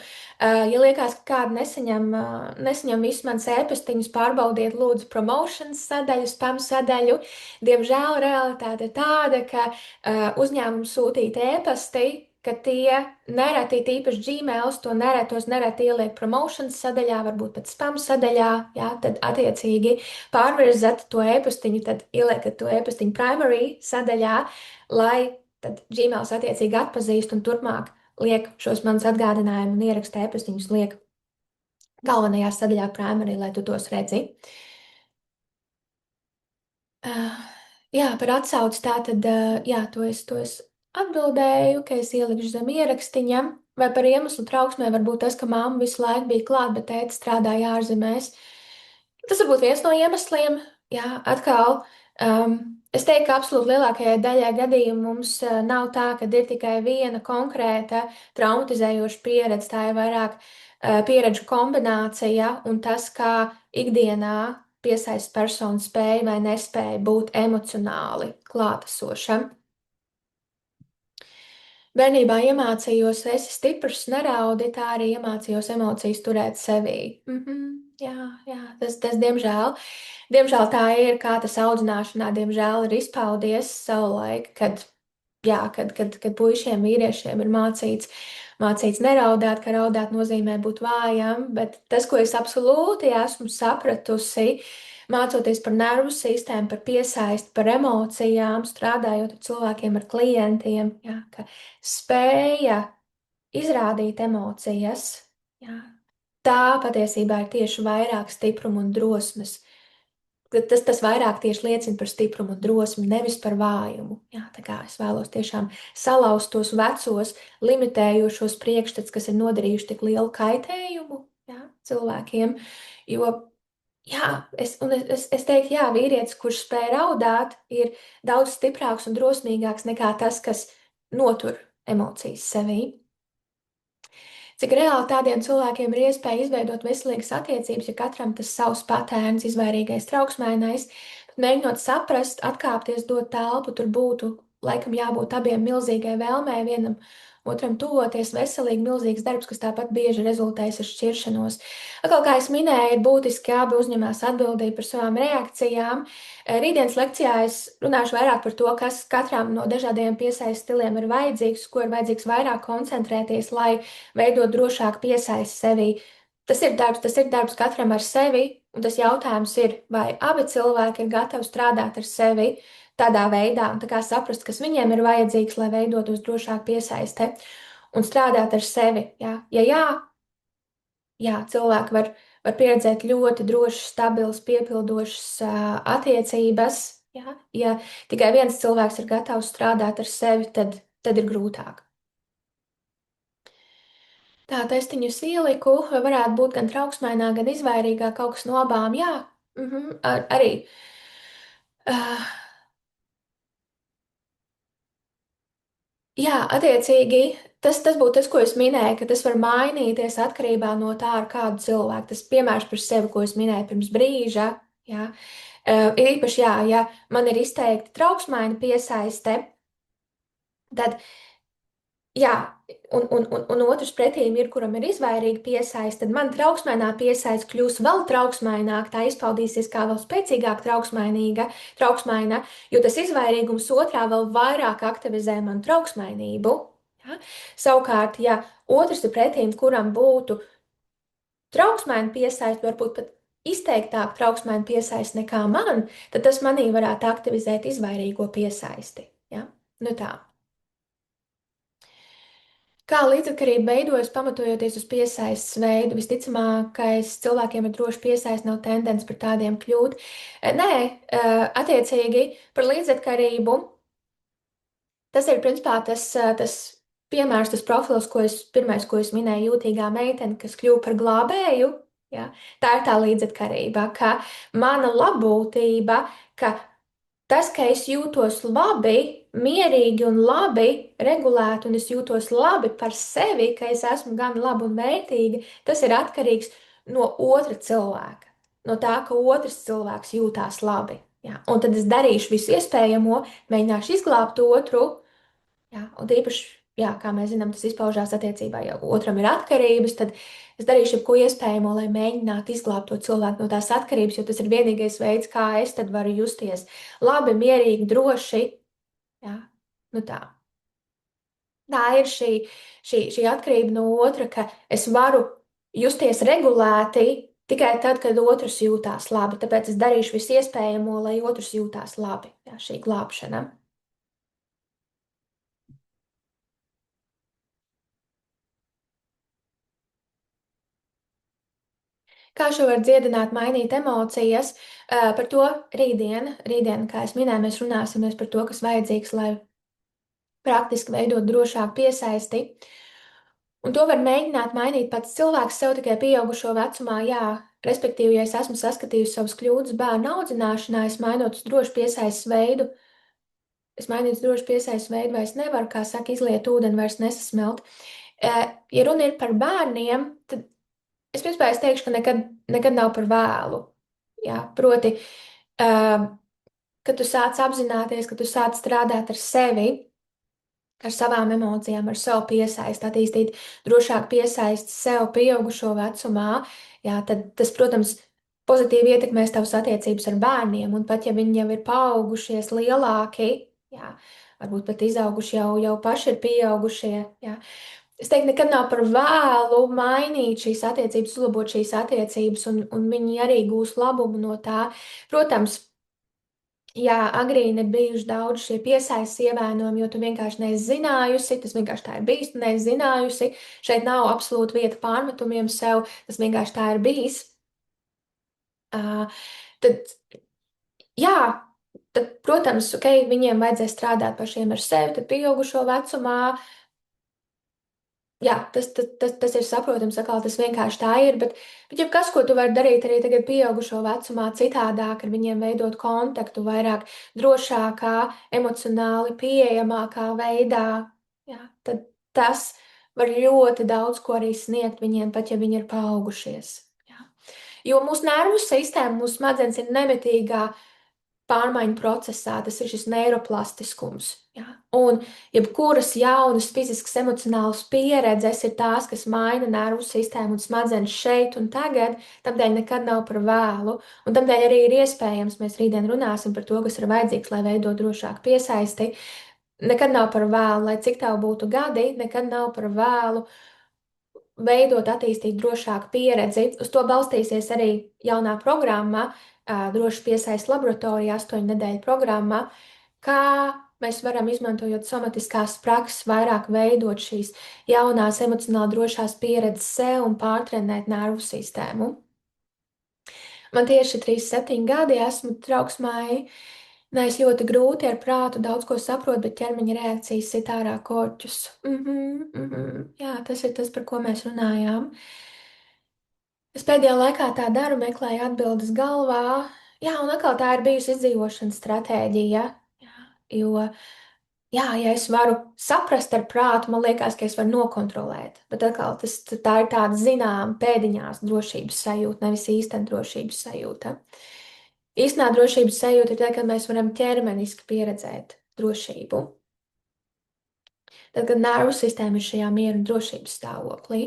Ja liekas, ka kāda nesaņem visus manas e-pastiņus, pārbaudiet lūdzu promotions sadaļu, spam sadaļu. Diemžēl realitāte ir tāda, ka uzņēmumu sūtīt e-pasti, ka tie nereti, tīpaši Gmails, tos nereti ieliek promotions sadaļā, varbūt pat spam sadaļā, jā, tad attiecīgi pārvirzat to e-pastiņu, tad ieliekat to e-pastiņu primary sadaļā, lai tad Gmails attiecīgi atpazīst un turpmāk liek šos manus atgādinājumus un ieraksta e-pastiņus liek galvenajā sadaļā primary, lai tu tos redzi. Jā, par atsauci tātad, jā, to es atbildēju, ka es ielikšu zem ierakstiņa, vai par iemeslu trauksmē varbūt tas, ka mamma visu laiku bija klāt, bet tēti strādāja ārzemēs. Tas var būt viens no iemesliem, jā, atkal. Es teiktu, ka absolūti lielākajai daļai gadījumu mums nav tā, ka ir tikai viena konkrēta traumatizējoša pieredze, tā ir vairāk pieredžu kombinācija un tas, kā ikdienā piesaistas personas spēja vai nespēja būt emocionāli klātesošam. Bērnībā iemācījos, esi stiprs, neraudi, tā arī iemācījos emocijas turēt sevī. Jā, jā, tas diemžēl tā ir, kā tas audzināšanā, diemžēl ir izpaudies savulaik, kad, jā, kad puišiem, vīriešiem ir mācīts neraudāt, ka raudāt nozīmē būt vājam, bet tas, ko es absolūti esmu sapratusi, mācoties par nervu sistēmu, par piesaisti, par emocijām, strādājot ar cilvēkiem, ar klientiem, jā, ka spēja izrādīt emocijas, jā, tā patiesībā ir tieši vairāk stipruma un drosmes. Tas vairāk tieši liecina par stiprumu un drosmi, nevis par vājumu. Jā, tā kā es vēlos tiešām salauzt tos vecos, limitējošos priekšstats, kas ir nodarījuši tik lielu kaitējumu, jā, cilvēkiem. Jo, jā, es teiktu, jā, vīrietis, kurš spēj raudāt, ir daudz stiprāks un drosmīgāks nekā tas, kas notur emocijas sevī. Cik reāli tādiem cilvēkiem ir iespēja izveidot veselīgas attiecības, ja katram tas savs patērns, izvairīgais, trauksmainais, bet mēģinot saprast, atkāpties, dot telpu, tur būtu laikam jābūt abiem milzīgai vēlmei, vienam otram tuvoties, veselīgi, milzīgs darbs, kas tāpat bieži rezultējas ar šķiršanos. Atkal, kā es minēju, ir būtiski abi uzņemās atbildību par savām reakcijām. Rītdienas lekcijā es runāšu vairāk par to, kas katram no dažādiem piesaistes stiliem ir vajadzīgs, ko ir vajadzīgs vairāk koncentrēties, lai veidot drošāku piesaisti sevī. Tas ir darbs katram ar sevi, un tas jautājums ir, vai abi cilvēki ir gatavi strādāt ar sevi tādā veidā, un tā kā saprast, kas viņiem ir vajadzīgs, lai veidotos drošāk piesaiste, un strādāt ar sevi. Jā, ja jā, jā, cilvēki var pieredzēt ļoti drošas, stabilas, piepildošas attiecības. Jā, ja tikai viens cilvēks ir gatavs strādāt ar sevi, tad ir grūtāk. Tā testiņus ieliku, varētu būt gan trauksmainā, gan izvairīgā, kaut kas no abām, jā, arī. Jā, attiecīgi, tas būtu tas, ko es minēju, ka tas var mainīties atkarībā no tā, ar kādu cilvēku. Tas piemērs par sevi, ko es minēju pirms brīža, jā. Ir īpaši, jā, ja man ir izteikti trauksmaina piesaiste, tad jā, un otrs pretīm ir, kuram ir izvairīga piesaiste, tad man trauksmainā piesaiste kļūs vēl trauksmaināk, tā izpaudīsies kā vēl spēcīgāk trauksmaina, jo tas izvairīgums otrā vēl vairāk aktivizē manu trauksmainību. Ja? Savukārt, ja otrs ir pretīm, kuram būtu trauksmaina piesaiste, varbūt pat izteiktāk trauksmaina piesaiste nekā man, tad tas manī varētu aktivizēt izvairīgo piesaisti. Ja? Nu tā. Kā līdzatkarība veidojas pamatojoties uz piesaistes veidu? Visticamākais cilvēkiem ir droši piesaist, nav tendence par tādiem kļūt. Nē, attiecīgi par līdzatkarību tas ir principā tas piemērs, tas profils, pirmais, ko es minēju, jūtīgā meitene, kas kļuva par glābēju. Ja? Tā ir tā līdzatkarība, ka mana labbūtība, ka tas, ka es jūtos labi, mierīgi un labi regulēti, un es jūtos labi par sevi, ka es esmu gan laba un vērtīga, tas ir atkarīgs no otra cilvēka. No tā, ka otrs cilvēks jūtās labi. Jā. Un tad es darīšu visu iespējamo, mēģināšu izglābt otru. Jā. Un īpaši, jā, kā mēs zinām, tas izpaužās attiecībā, ja otram ir atkarības, tad es darīšu jebko iespējamo, lai mēģinātu izglābt to cilvēku no tās atkarības, jo tas ir vienīgais veids, kā es tad varu justies labi, mierīgi, droši. Jā, nu tā. Tā ir šī atkarība no otra, ka es varu justies regulēti tikai tad, kad otrs jūtās labi. Tāpēc es darīšu visu iespējamo, lai otrs jūtās labi. Jā, šī glābšana. Kā šo var dziedināt, mainīt emocijas? Par to rītdien, kā es minēju, mēs runāsimies par to, kas vajadzīgs, lai praktiski veidot drošāku piesaisti. Un to var mēģināt mainīt pats cilvēks sev tikai pieaugušo vecumā, jā. Respektīvi, ja es esmu saskatījusi savas kļūdas bērnu audzināšanā, es mainot uz drošu piesaistes veidu, vairs nevaru, kā saka, izliet ūdeni, vairs nesasmelt. Ja runa ir par bērniem, tad es teikšu, ka nekad nav par vēlu. Jā, proti, uh, kad tu sāc apzināties, ka tu sāc strādāt ar sevi, ar savām emocijām, ar savu piesaisti, attīstīt drošāk piesaisti sev pieaugušo vecumā, jā, tad tas, protams, pozitīvi ietekmēs tavas attiecības ar bērniem, un pat ja viņi jau ir paaugušies lielāki, jā, varbūt pat izauguši jau paši ir pieaugušie, jā. Es teiktu, nekad nav par vēlu mainīt šīs attiecības, uzlabot šīs attiecības, un viņi arī gūs labumu no tā. Protams, jā, agrīn ir bijuši daudz šie piesaistes ievainojumi, jo tu vienkārši neesi zinājusi, tas vienkārši tā ir bijis, tu neesi zinājusi. Šeit nav absolūti vieta pārmetumiem sev, tas vienkārši tā ir bijis. Uh, tad, jā, tad, protams, ok, viņiem vajadzēs strādāt pašiem ar sevi, tad pieaugušo vecumā. Jā, tas ir saprotams, atkal tas vienkārši tā ir, bet jau kas, ko tu vari darīt arī tagad pieaugušo vecumā citādāk, ar viņiem veidot kontaktu vairāk drošākā, emocionāli pieejamākā veidā, jā, tad tas var ļoti daudz ko arī sniegt viņiem, pat ja viņi ir paaugušies. Jā. Jo mūsu nervu sistēma, mūsu smadzenes ir nemitīgā pārmaiņu procesā, tas ir šis neiroplastiskums. Ja? Un jebkuras jaunas fiziskas, emocionālas pieredzes ir tās, kas maina nervu sistēmu un smadzenes šeit un tagad, tādēļ nekad nav par vēlu. Un tādēļ arī ir iespējams, mēs rītdien runāsim par to, kas ir vajadzīgs, lai veidotu drošāku piesaisti. Nekad nav par vēlu, lai cik tev būtu gadi, nekad nav par vēlu veidot, attīstīt drošāku pieredzi. Uz to balstīsies arī jaunā programma, droši piesaist laboratorijā, 8 nedēļu programma, kā mēs varam, izmantojot somatiskās prakses, vairāk veidot šīs jaunās emocionāli drošās pieredzes sev un pārtrenēt nervu sistēmu. Man tieši 37 gadi, esmu trauksmai. Nē, es ļoti grūti ar prātu daudz ko saprotu, bet ķermeņa reakcijas sit ārā korķus. Jā, tas ir tas, par ko mēs runājām. Es pēdējā laikā tā daru, meklēju atbildes galvā. Jā, un atkal tā ir bijusi izdzīvošanas stratēģija. Jā, jo, jā, ja es varu saprast ar prātu, man liekas, ka es varu nokontrolēt. Bet atkal tā ir tāda zināma pēdiņās drošības sajūta, nevis īstena drošības sajūta. Īstenā drošības sajūta ir tā, ka mēs varam ķermeniski pieredzēt drošību. Tad, kad nervu sistēma ir šajā miera un drošības stāvoklī.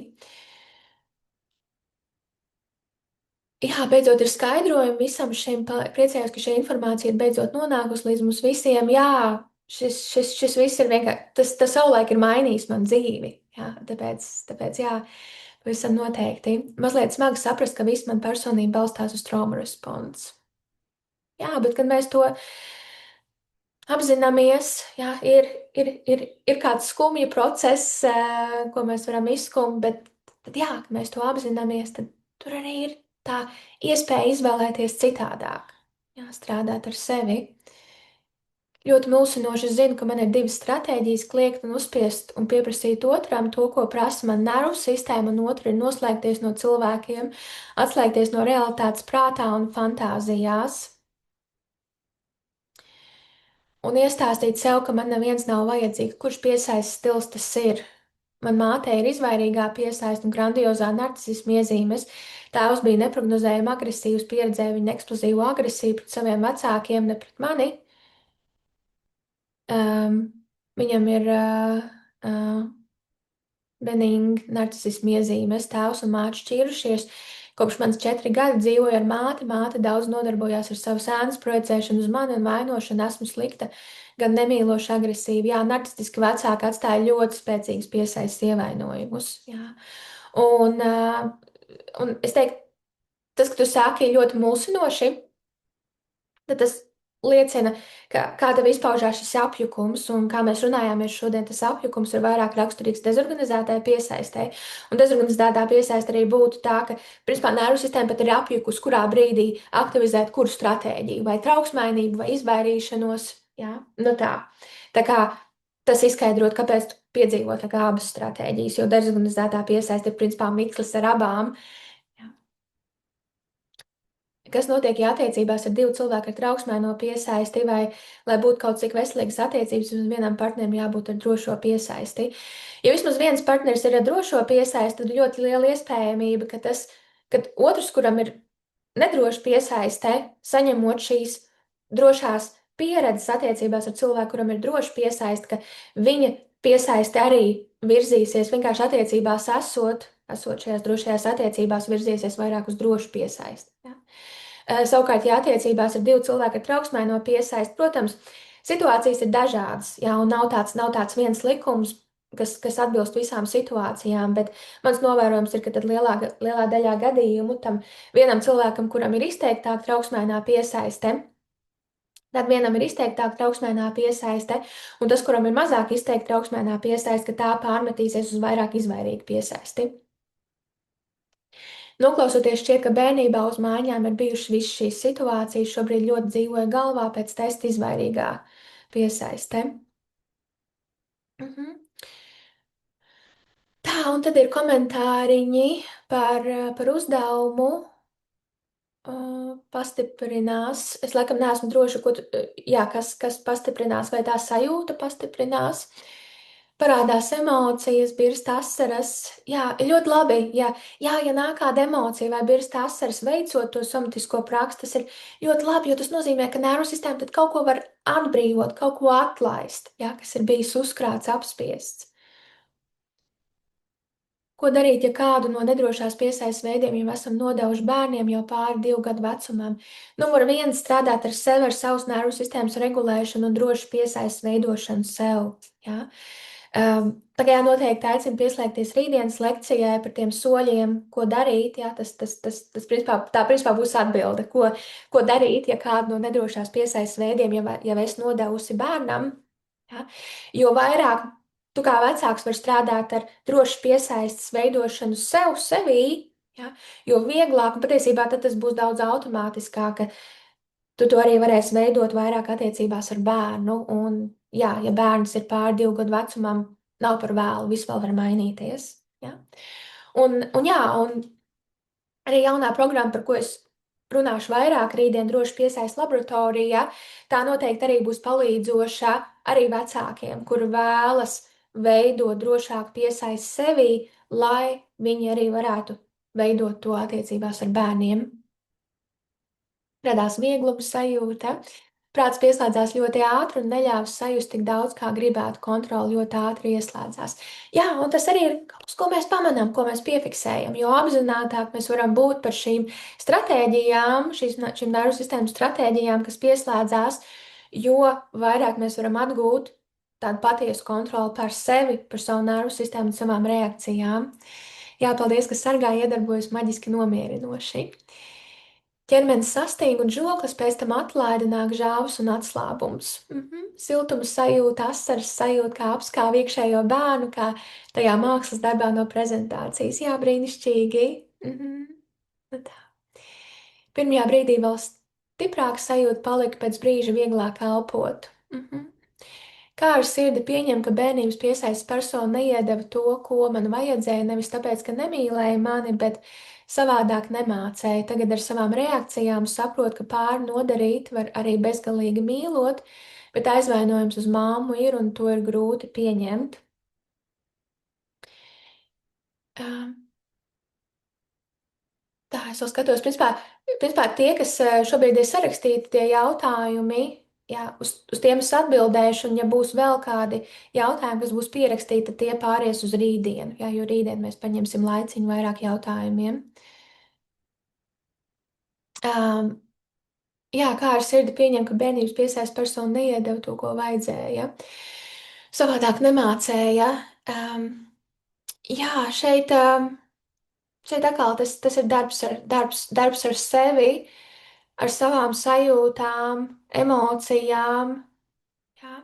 Jā, beidzot ir skaidrojumi visam šim. Priecājos, ka šī informācija ir beidzot nonākusi līdz mums visiem. Jā, šis viss ir vienkārši, tas savulaik ir mainījis man dzīvi. Jā, tāpēc jā, pavisam noteikti. Mazliet smagi saprast, ka viss man personība balstās uz trauma response. Jā, bet kad mēs to apzināmies, jā, ir kāds skumja process, ko mēs varam izskumt, bet tad, jā, kad mēs to apzināmies, tad tur arī ir tā iespēja izvēlēties citādāk, jā, strādāt ar sevi. Ļoti mulsinoši es zinu, ka man ir divas stratēģijas - kliegt un uzspiest un pieprasīt otram to, ko prasa man nervu sistēma, un otra ir noslēgties no cilvēkiem, atslēgties no realitātes prātā un fantāzijās. Un iestāstīt sev, ka man neviens nav vajadzīgs, kurš piesaistes stils tas ir. Man mātei ir izvairīgā piesaiste un grandiozā narcisisma iezīmes. Tēvs bija neprognozējami agresīvs, pieredzēja viņa eksplozīvu agresiju pret saviem vecākiem, ne pret mani. Um, Viņam ir benigni narcisisma iezīmes, tēvs un māte šķīrušies. Kopš manas 4 gadi dzīvoju ar māti. Māte daudz nodarbojās ar savu sēnes projicēšanu uz mani un vainošanu. Esmu slikta, gan nemīloša, agresīva. Jā, narcistiski vecāki atstāja ļoti spēcīgas piesaistes ievainojumus. Jā. Un es teiktu, tas, ka tu sāki ļoti mulsinoši, tad tas liecina, kā tev izpaužās šis apjukums, un kā mēs runājāmies šodien, tas apjukums ir vairāk raksturīgs dezorganizētai piesaistei. Un dezorganizētā piesaiste arī būtu tā, ka, principā, nervu sistēma pat ir apjukus, kurā brīdī aktivizēt kuru stratēģiju, vai trauksmainību, vai izvairīšanos. Jā? Nu tā. Tā kā tas izskaidrot, kāpēc tu piedzīvo tā kā abas stratēģijas, jo dezorganizētā piesaiste ir, principā, mikslis ar abām. Kas notiek, ja attiecībās ar divu cilvēku ar trauksmaino piesaisti, vai, lai būtu kaut cik veselīgas attiecības, vismaz vienam partnerim jābūt ar drošo piesaisti. Ja vismaz viens partneris ir ar drošo piesaisti, tad ļoti liela iespējamība, ka otrs, kuram ir nedroša piesaiste, saņemot šīs drošās pieredzes attiecībās ar cilvēku, kuram ir droša piesaiste, ka viņa piesaiste arī virzīsies vienkārši attiecībās esot šajās drošajās attiecībās, virzīsies vairāk uz drošu piesaisti. Ja? Savukārt, ja attiecībās ir divi cilvēki ar trauksmaino piesaisti, protams, situācijas ir dažādas, ja, un nav tāds viens likums, kas atbilst visām situācijām, bet mans novērojums ir, ka tad lielā daļā gadījumu tam vienam cilvēkam, kuram ir izteiktāka trauksmainā piesaiste, tad vienam ir izteiktāka trauksmainā piesaiste, un tas, kuram ir mazāk izteikta trauksmainā piesaiste, ka tā pārmetīsies uz vairāk izvairīgu piesaisti. Noklausoties, šķiet, ka bērnībā uz mājām ir bijušas visas šīs situācijas, šobrīd ļoti dzīvoja galvā pēc testa izvairīgā piesaiste. Mhm. Tā, un tad ir komentāriņi par uzdevumu. Pastiprinās. Es laikam neesmu droša, kas pastiprinās, vai tā sajūta pastiprinās. Parādās emocijas, birst asaras. Jā, ļoti labi. Ja nāk kāda emocija vai birst asaras, veicot to somatisko praksi, tas ir ļoti labi, jo tas nozīmē, ka nervu sistēma tad kaut ko var atbrīvot, kaut ko atlaist, jā, kas ir bijis uzkrāts, apspiests. Ko darīt, ja kādu no nedrošās piesaistes veidiem jau esam nodevuši bērniem jau pāri 2 gadu vecumam? Numur 1 - strādāt ar sevi, ar savas nervu sistēmas regulēšanu un drošu piesaistes veidošanu sev. Ja? Tagad noteikti aicinu pieslēgties rītdienas lekcijai par tiem soļiem, ko darīt. Ja? Tā principā būs atbilde, ko darīt, ja kādu no nedrošās piesaistes veidiem jau es nodevusi bērnam. Ja? Jo vairāk tu kā vecāks vari strādāt ar drošu piesaistes veidošanu sevī, ja? Jo vieglāk, un patiesībā tad tas būs daudz automātiskāk, ka tu to arī varēsi veidot vairāk attiecībās ar bērnu. Un, jā, ja bērns ir pār 2 gadu vecumam, nav par vēlu, viss vēl var mainīties. Ja? Un arī jaunā programma, par ko es runāšu vairāk rītdien, droši piesaist laboratorijā, tā noteikti arī būs palīdzoša arī vecākiem, kuri vēlas veidot drošāku piesaisti sevī, lai viņi arī varētu veidot to attiecībās ar bērniem. Radās viegluma sajūta. Prāts pieslēdzās ļoti ātri un neļāva sajust tik daudz, kā gribētu. Kontrole ļoti ātri ieslēdzās. Jā, un tas arī ir kaut kas, ko mēs pamanām, ko mēs piefiksējam. Jo apzinātāk mēs varam būt par šīm stratēģijām, šīm nervu sistēmas stratēģijām, kas pieslēdzās, jo vairāk mēs varam atgūt tādu patiesu kontroli pār sevi, par savu nervu sistēmu un savām reakcijām. Jā, paldies, ka sargā iedarbojas maģiski nomierinoši. Ķermenis sasting un žoklis pēc tam atlaida, nāk žāvs un atslābums. Siltuma sajūta, asaras sajūta, kā apskāv iekšējo bērnu, kā tajā mākslas darbā no prezentācijas. Jā, brīnišķīgi. Nu tā. Pirmajā brīdī vēl stiprāka sajūta palika, pēc brīža vieglāk elpot. Kā ar sirdi pieņem, ka bērnības piesaistes persona neiedeva to, ko man vajadzēja, nevis tāpēc, ka nemīlēja mani, bet savādāk nemācēja. Tagad ar savām reakcijām saprot, ka pāri nodarīt var arī bezgalīgi mīlot, bet aizvainojums uz māmu ir un to ir grūti pieņemt. Tā, es vēl skatos, principā tie, kas šobrīd ir sarakstīti, tie jautājumi, jā, uz tiem es atbildēšu, un ja būs vēl kādi jautājumi, kas būs pierakstīti, tad tie pāries uz rītdienu, jā, jo rītdien mēs paņemsim laiciņu vairāk jautājumiem. Jā, kā ar sirdi pieņem, ka bērnības piesaistes persona neiedeva to, ko vajadzēja. Savādāk nemācēja. Jā, šeit atkal tas ir darbs ar sevi, ar savām sajūtām, emocijām. Jā.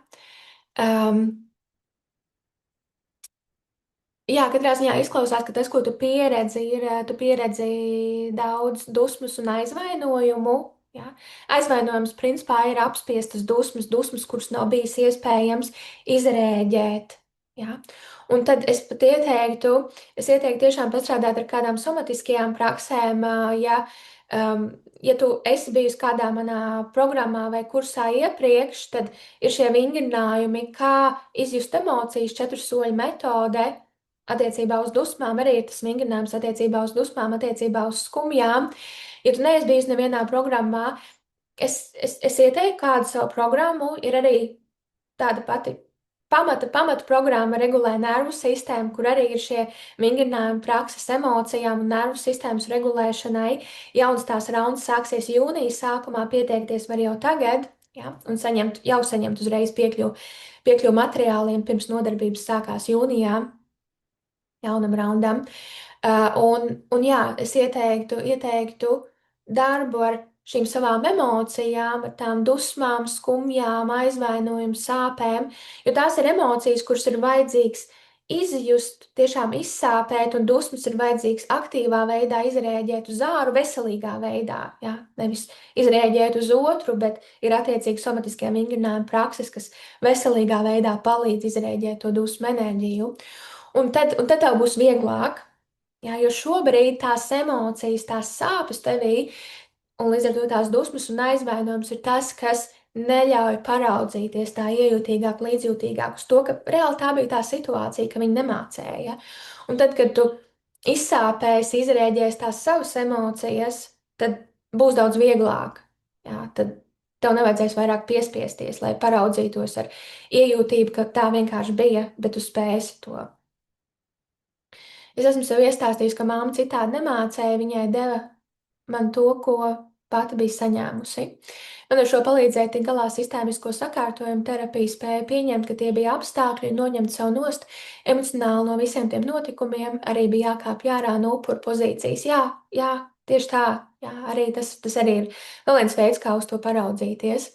Jā, katrā ziņā izklausās, ka tas, ko tu pieredzi, tu pieredzi daudz dusmas un aizvainojumu. Ja? Aizvainojums principā ir apspiestas dusmas, kuras nav bijis iespējams izrēģēt. Ja? Un tad es pat ieteiktu tiešām pastrādāt ar kādām somatiskajām praksēm, ja tu esi bijusi kādā manā programmā vai kursā iepriekš, tad ir šie vingrinājumi, kā izjust emocijas 4 soļu metode. Attiecībā uz dusmām arī ir tas vingrinājums attiecībā uz dusmām, attiecībā uz skumjām. Ja tu neesi bijis nevienā programmā, es ieteiktu kādu savu programmu, ir arī tāda pati pamata programma regulē nervu sistēmu, kur arī ir šie vingrinājumi, prakses emocijām un nervu sistēmas regulēšanai. Jauns tās rauns sāksies jūnijas sākumā, pieteikties var jau tagad, ja, un saņemt uzreiz piekļuvu materiāliem pirms nodarbības sākās jūnijā jaunam raundam. Un jā, es ieteiktu darbu ar šīm savām emocijām, ar tām dusmām, skumjām, aizvainojumu, sāpēm, jo tās ir emocijas, kuras ir vajadzīgs izjust, tiešām izsāpēt, un dusmas ir vajadzīgs aktīvā veidā izrēģēt uz āru, veselīgā veidā. Ja? Nevis izrēģēt uz otru, bet ir attiecīgi somatiskie vingrinājumi prakses, kas veselīgā veidā palīdz izrēģēt to dusmu enerģiju. Un tad tev būs vieglāk. Jā, jo šobrīd tās emocijas, tās sāpes tevī, un līdz ar to tās dusmas un aizvainojums ir tas, kas neļauj paraudzīties tā iejūtīgāk, līdzjūtīgāk uz to, ka reāli tā bija tā situācija, ka viņi nemācēja. Un tad, kad tu izsāpēsi, izrēģēsi tās savas emocijas, tad būs daudz vieglāk. Jā, tad tev nevajadzēs vairāk piespiesties, lai paraudzītos ar iejūtību, ka tā vienkārši bija, bet tu spēsi to. Es esmu sev iestāstījis, ka māma citādi nemācēja, viņai deva man to, ko pati bija saņēmusi. Man ar šo palīdzēja tikt galā sistēmisko sakārtojumu terapiju, spēja pieņemt, ka tie bija apstākļi un noņemt savu nost emocionāli no visiem tiem notikumiem, arī bija jākāpj ārā no upuru pozīcijas. Jā, jā, tieši tā, jā, arī tas arī ir vēl viens veids, kā uz to paraudzīties.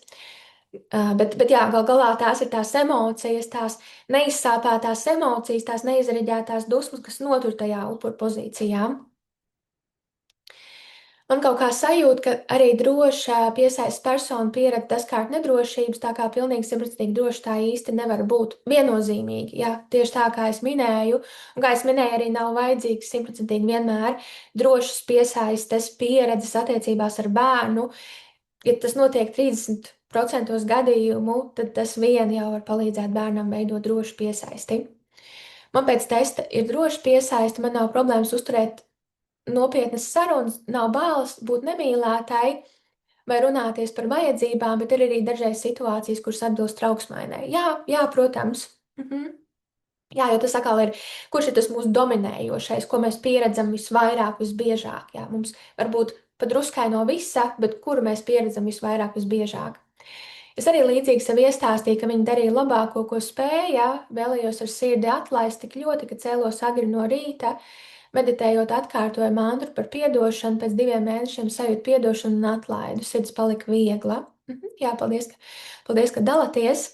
Bet jā, gal galā tās ir tās emocijas, tās neizsāpētās emocijas, tās neizreģētās dusmas, kas notur tajā upuru pozīcijā. Man kaut kā sajūta, ka arī droša piesaistes persona pieredze dažkārt nedrošības, tā kā pilnīgi simtprocentīgi droši tā īsti nevar būt viennozīmīgi. Jā, tieši tā kā es minēju, un kā es minēju, arī nav vajadzīgs simtprocentīgi vienmēr drošas piesaistes pieredzes attiecībās ar bērnu. Ja tas notiek 30% gadījumu, tad tas vien jau var palīdzēt bērnam veidot drošu piesaisti. Man pēc testa ir droši piesaisti, man nav problēmas uzturēt nopietnas sarunas, nav bāles būt nemīlētai vai runāties par vajadzībām, bet ir arī dažreiz situācijas, kuras atbilst trauksmainai. Jā, jā, protams. Mhm. Jā, jo tas atkal ir, kurš ir tas mūsu dominējošais, ko mēs pieredzam visvairāk, visbiežāk. Jā, mums varbūt padruskai no visa, bet kuru mēs pieredzam visvairāk, visbiežāk. Es arī līdzīgi sev iestāstīju, ka viņi darīja labāko, ko spēja, vēlējos ar sirdi atlaist tik ļoti, ka cēlos agri no rīta, meditējot atkārtoju mantru par piedošanu, pēc 2 mēnešiem sajūtu piedošanu un atlaidu. Sirds palika viegla. Jā, paldies, ka dalāties.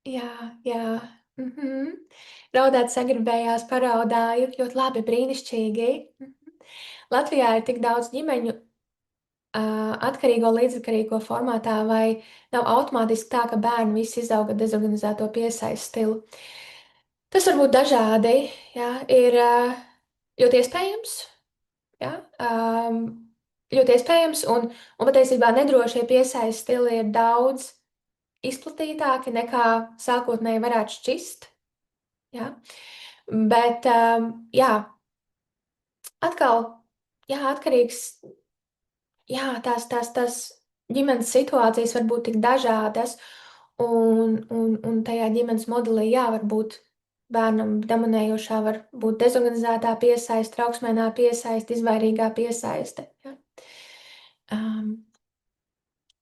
Jā, jā. Mhm. Raudāt sagribējās, paraudāju, ļoti labi, brīnišķīgi. Latvijā ir tik daudz ģimeņu atkarīgo, līdzatkarīgo formātā, vai nav automātiski tā, ka bērni visi izauga dezorganizēto piesaistu stilu. Tas var būt dažādi, jā, ir ļoti iespējams, jā, ļoti iespējams, un patiesībā nedrošie piesaistu stili ir daudz izplatītāki nekā sākotnēji varētu šķist, jā. Bet, jā, atkal, jā, atkarīgs, jā, tās ģimenes situācijas var būt tik dažādas, un tajā ģimenes modelī, jā, var būt bērnam dominējošā, var būt dezorganizētā piesaiste, trauksmēnā piesaiste, izvairīgā piesaiste. Ja?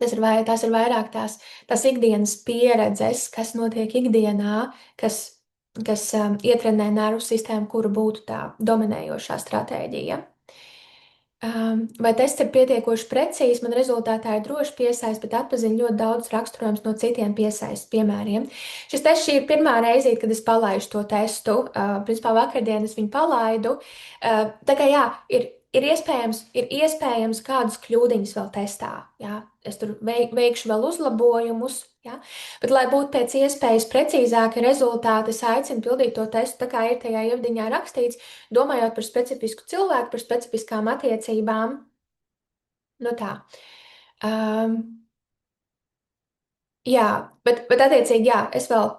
Tās ir vairāk tās ikdienas pieredzes, kas notiek ikdienā, kas ietrenē nervu sistēmu, kura būtu tā dominējošā stratēģija. Vai tests ir pietiekoši precīzs, man rezultātā ir droši piesaist, bet atpazīst ļoti daudz raksturojums no citiem piesaistes piemēriem. Šis tests šī ir pirmā reize, kad es palaidu to testu. Principā vakardien es viņu palaidu. Tā kā jā, ir iespējams kādas kļūdiņas vēl testā. Jā. Es tur veikšu vēl uzlabojumus. Ja? Bet, lai būtu pēc iespējas precīzāki rezultāti, es aicinu pildīt to testu, tā kā ir tajā ievadiņā rakstīts, domājot par specifisku cilvēku, par specifiskām attiecībām. Nu tā. Um, jā, bet attiecīgi, jā, es vēl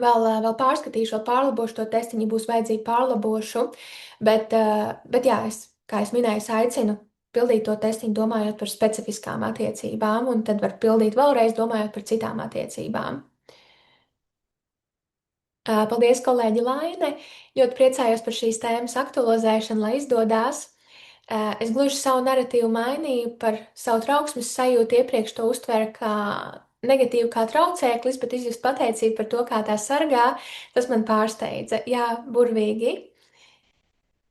vēl pārskatīšu, vēl pārlabošu to testiņu, ja būs vajadzīgi pārlabošu. Bet jā, kā es minēju, es aicinu pildīt to testiņu, domājot par specifiskām attiecībām, un tad var pildīt vēlreiz, domājot par citām attiecībām. Paldies, kolēģi Laine! Ļoti priecājos par šīs tēmas aktualizēšanu, lai izdodas. Es gluži savu narratīvu mainīju par savu trauksmes sajūtu. Iepriekš to uztvēru kā negatīvu, kā traucēklis, bet izjust pateicību par to, kā tā sargā, tas man pārsteidza. Jā, burvīgi.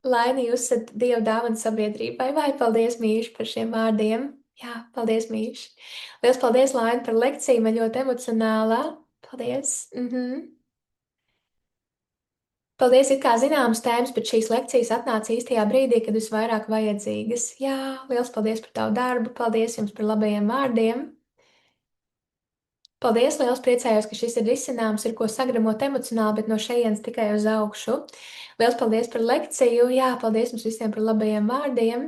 Laini, jūs esat Dieva dāvana sabiedrībai, vai paldies, Mīši, par šiem vārdiem. Jā, paldies, Mīši. Lielas paldies, Laini, par lekciju, man ļoti emocionālā. Paldies! Paldies, it kā zināmas tēmas, bet šīs lekcijas atnāca īstajā brīdī, kad visvairāk vajadzīgas. Jā, liels paldies par tavu darbu, paldies jums par labajiem vārdiem. Paldies, liels priecājos, ka šis ir risināms, ir ko sagramot emocionāli, bet no šejienes tikai uz augšu. Liels paldies par lekciju, jā, paldies jums visiem par labajiem vārdiem.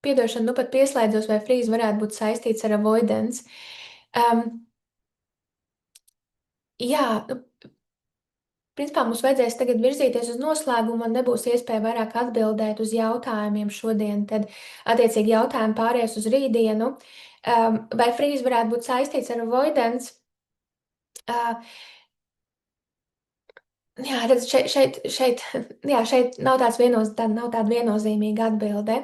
Piedošana, nu pat pieslēdzos, vai frīze varētu būt saistīts ar avoidance. Um, jā, nu, principā mums vajadzēs tagad virzīties uz noslēgumu, man nebūs iespēja vairāk atbildēt uz jautājumiem šodien, tad attiecīgi jautājumi pāries uz rītdienu. Vai frīze varētu būt saistīts ar avoidance? Jā, redz, šeit nav nav tāda viennozīmīga atbilde.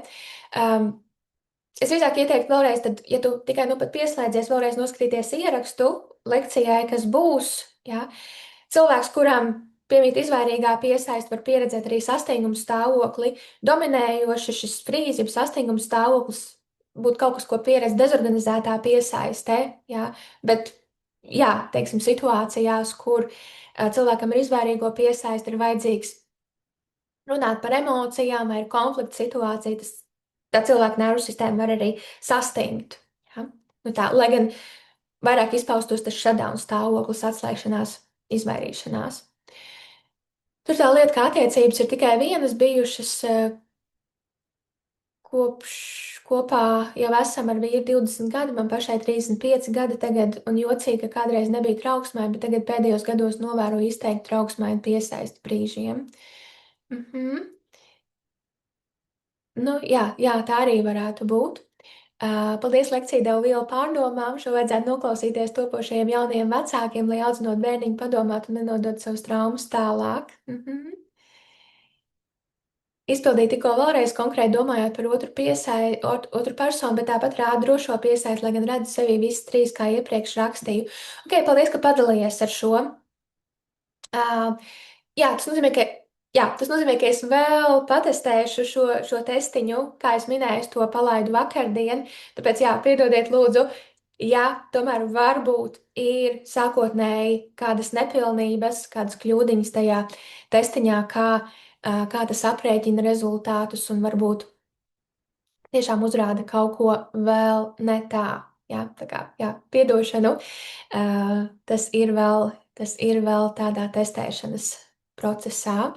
Es drīzāk ieteiktu vēlreiz, tad, ja tu tikai nu pat pieslēdzies, vēlreiz noskatīties ierakstu lekcijai, kas būs. Jā. Cilvēks, kuram piemīt izvairīgā piesaist, var pieredzēt arī sastingumu stāvokli. Dominējoši šis frīze, jeb sastingumu stāvoklis būtu kaut kas, ko pieredz dezorganizētā piesaistē. Jā. Bet, jā, teiksim, situācijās, kur cilvēkam ir izvairīgo piesaist, ir vajadzīgs runāt par emocijām vai ir konflikta situācija, tā cilvēka nervu sistēma var arī sastingt. Ja? Nu tā, lai gan vairāk izpaustos tas shutdown stāvoklis, atslēgšanās, izvairīšanās. Tur tā lieta, ka attiecības ir tikai vienas bijušas, kopš kopā jau esam ar vīru 20 gadi, man pašai 35 gadi tagad, un jocīgi, ka kādreiz nebija trauksmē, bet tagad pēdējos gados novēroju izteikti trauksmēni piesaisti brīžiem. Nu, jā, tā arī varētu būt. Paldies, lekcija deva vielu pārdomām. Šo vajadzētu noklausīties topošajiem jaunajiem vecākiem, lai audzinot bērniņu padomāt un nenodot savus traumas tālāk. Izpildīt tikko vēlreiz konkrēti domājot par otru personu, bet tāpat rāda drošo piesaisti, lai gan redzu sevī visas trīs, kā iepriekš rakstīju. Ok, paldies, ka padalījies ar šo. Jā, tas nozīmē, ka es vēl patestēšu šo testiņu, kā es minēju, es to palaidu vakardien. Tāpēc, jā, piedodiet, lūdzu, ja tomēr varbūt ir sākotnēji kādas nepilnības, kādas kļūdiņas tajā testiņā, kā tas aprēķina rezultātus un varbūt tiešām uzrāda kaut ko vēl ne tā. Jā, tā kā, jā, piedošanu. Tas ir vēl tādā testēšanas procesā.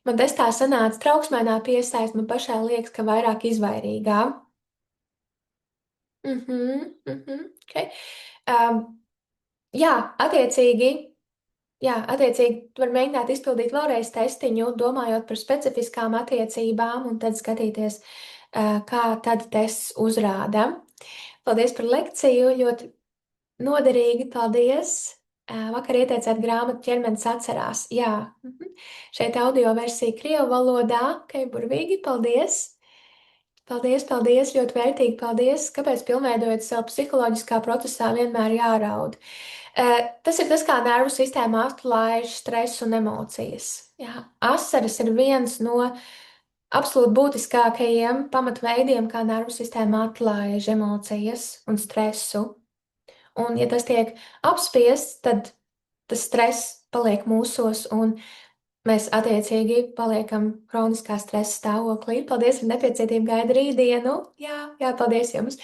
Man testā sanāca trauksmēnā piesaist, man pašai liekas, ka vairāk izvairīgā. Okay. Jā, attiecīgi, tu vari mēģināt izpildīt vēlreiz testiņu, domājot par specifiskām attiecībām, un tad skatīties, kā tad tests uzrāda. Paldies par lekciju, ļoti noderīgi, paldies! Vakar ieteicāt grāmatu ķermenis atcerās. Jā, šeit audio versija krievu valodā, ok, burvīgi, paldies! Paldies, ļoti vērtīgi, paldies! Kāpēc pilnveidojot sev psiholoģiskā procesā vienmēr jāraud? Tas ir tas, kā nervu sistēma atlaiž stresu un emocijas. Jā, asaras ir viens no absolūti būtiskākajiem pamatveidiem, kā nervu sistēma atlaiž emocijas un stresu. Un, ja tas tiek apspiests, tad tas stress paliek mūsos, un mēs attiecīgi paliekam kroniskā stresa stāvoklī. Paldies, ar nepacietību gaidu rītdienu. Jā, paldies jums.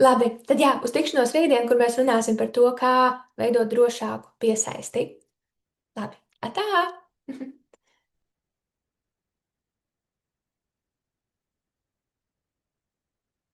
Labi, tad jā, uz tikšanos rītdien, kur mēs runāsim par to, kā veidot drošāku piesaisti. Labi, atā!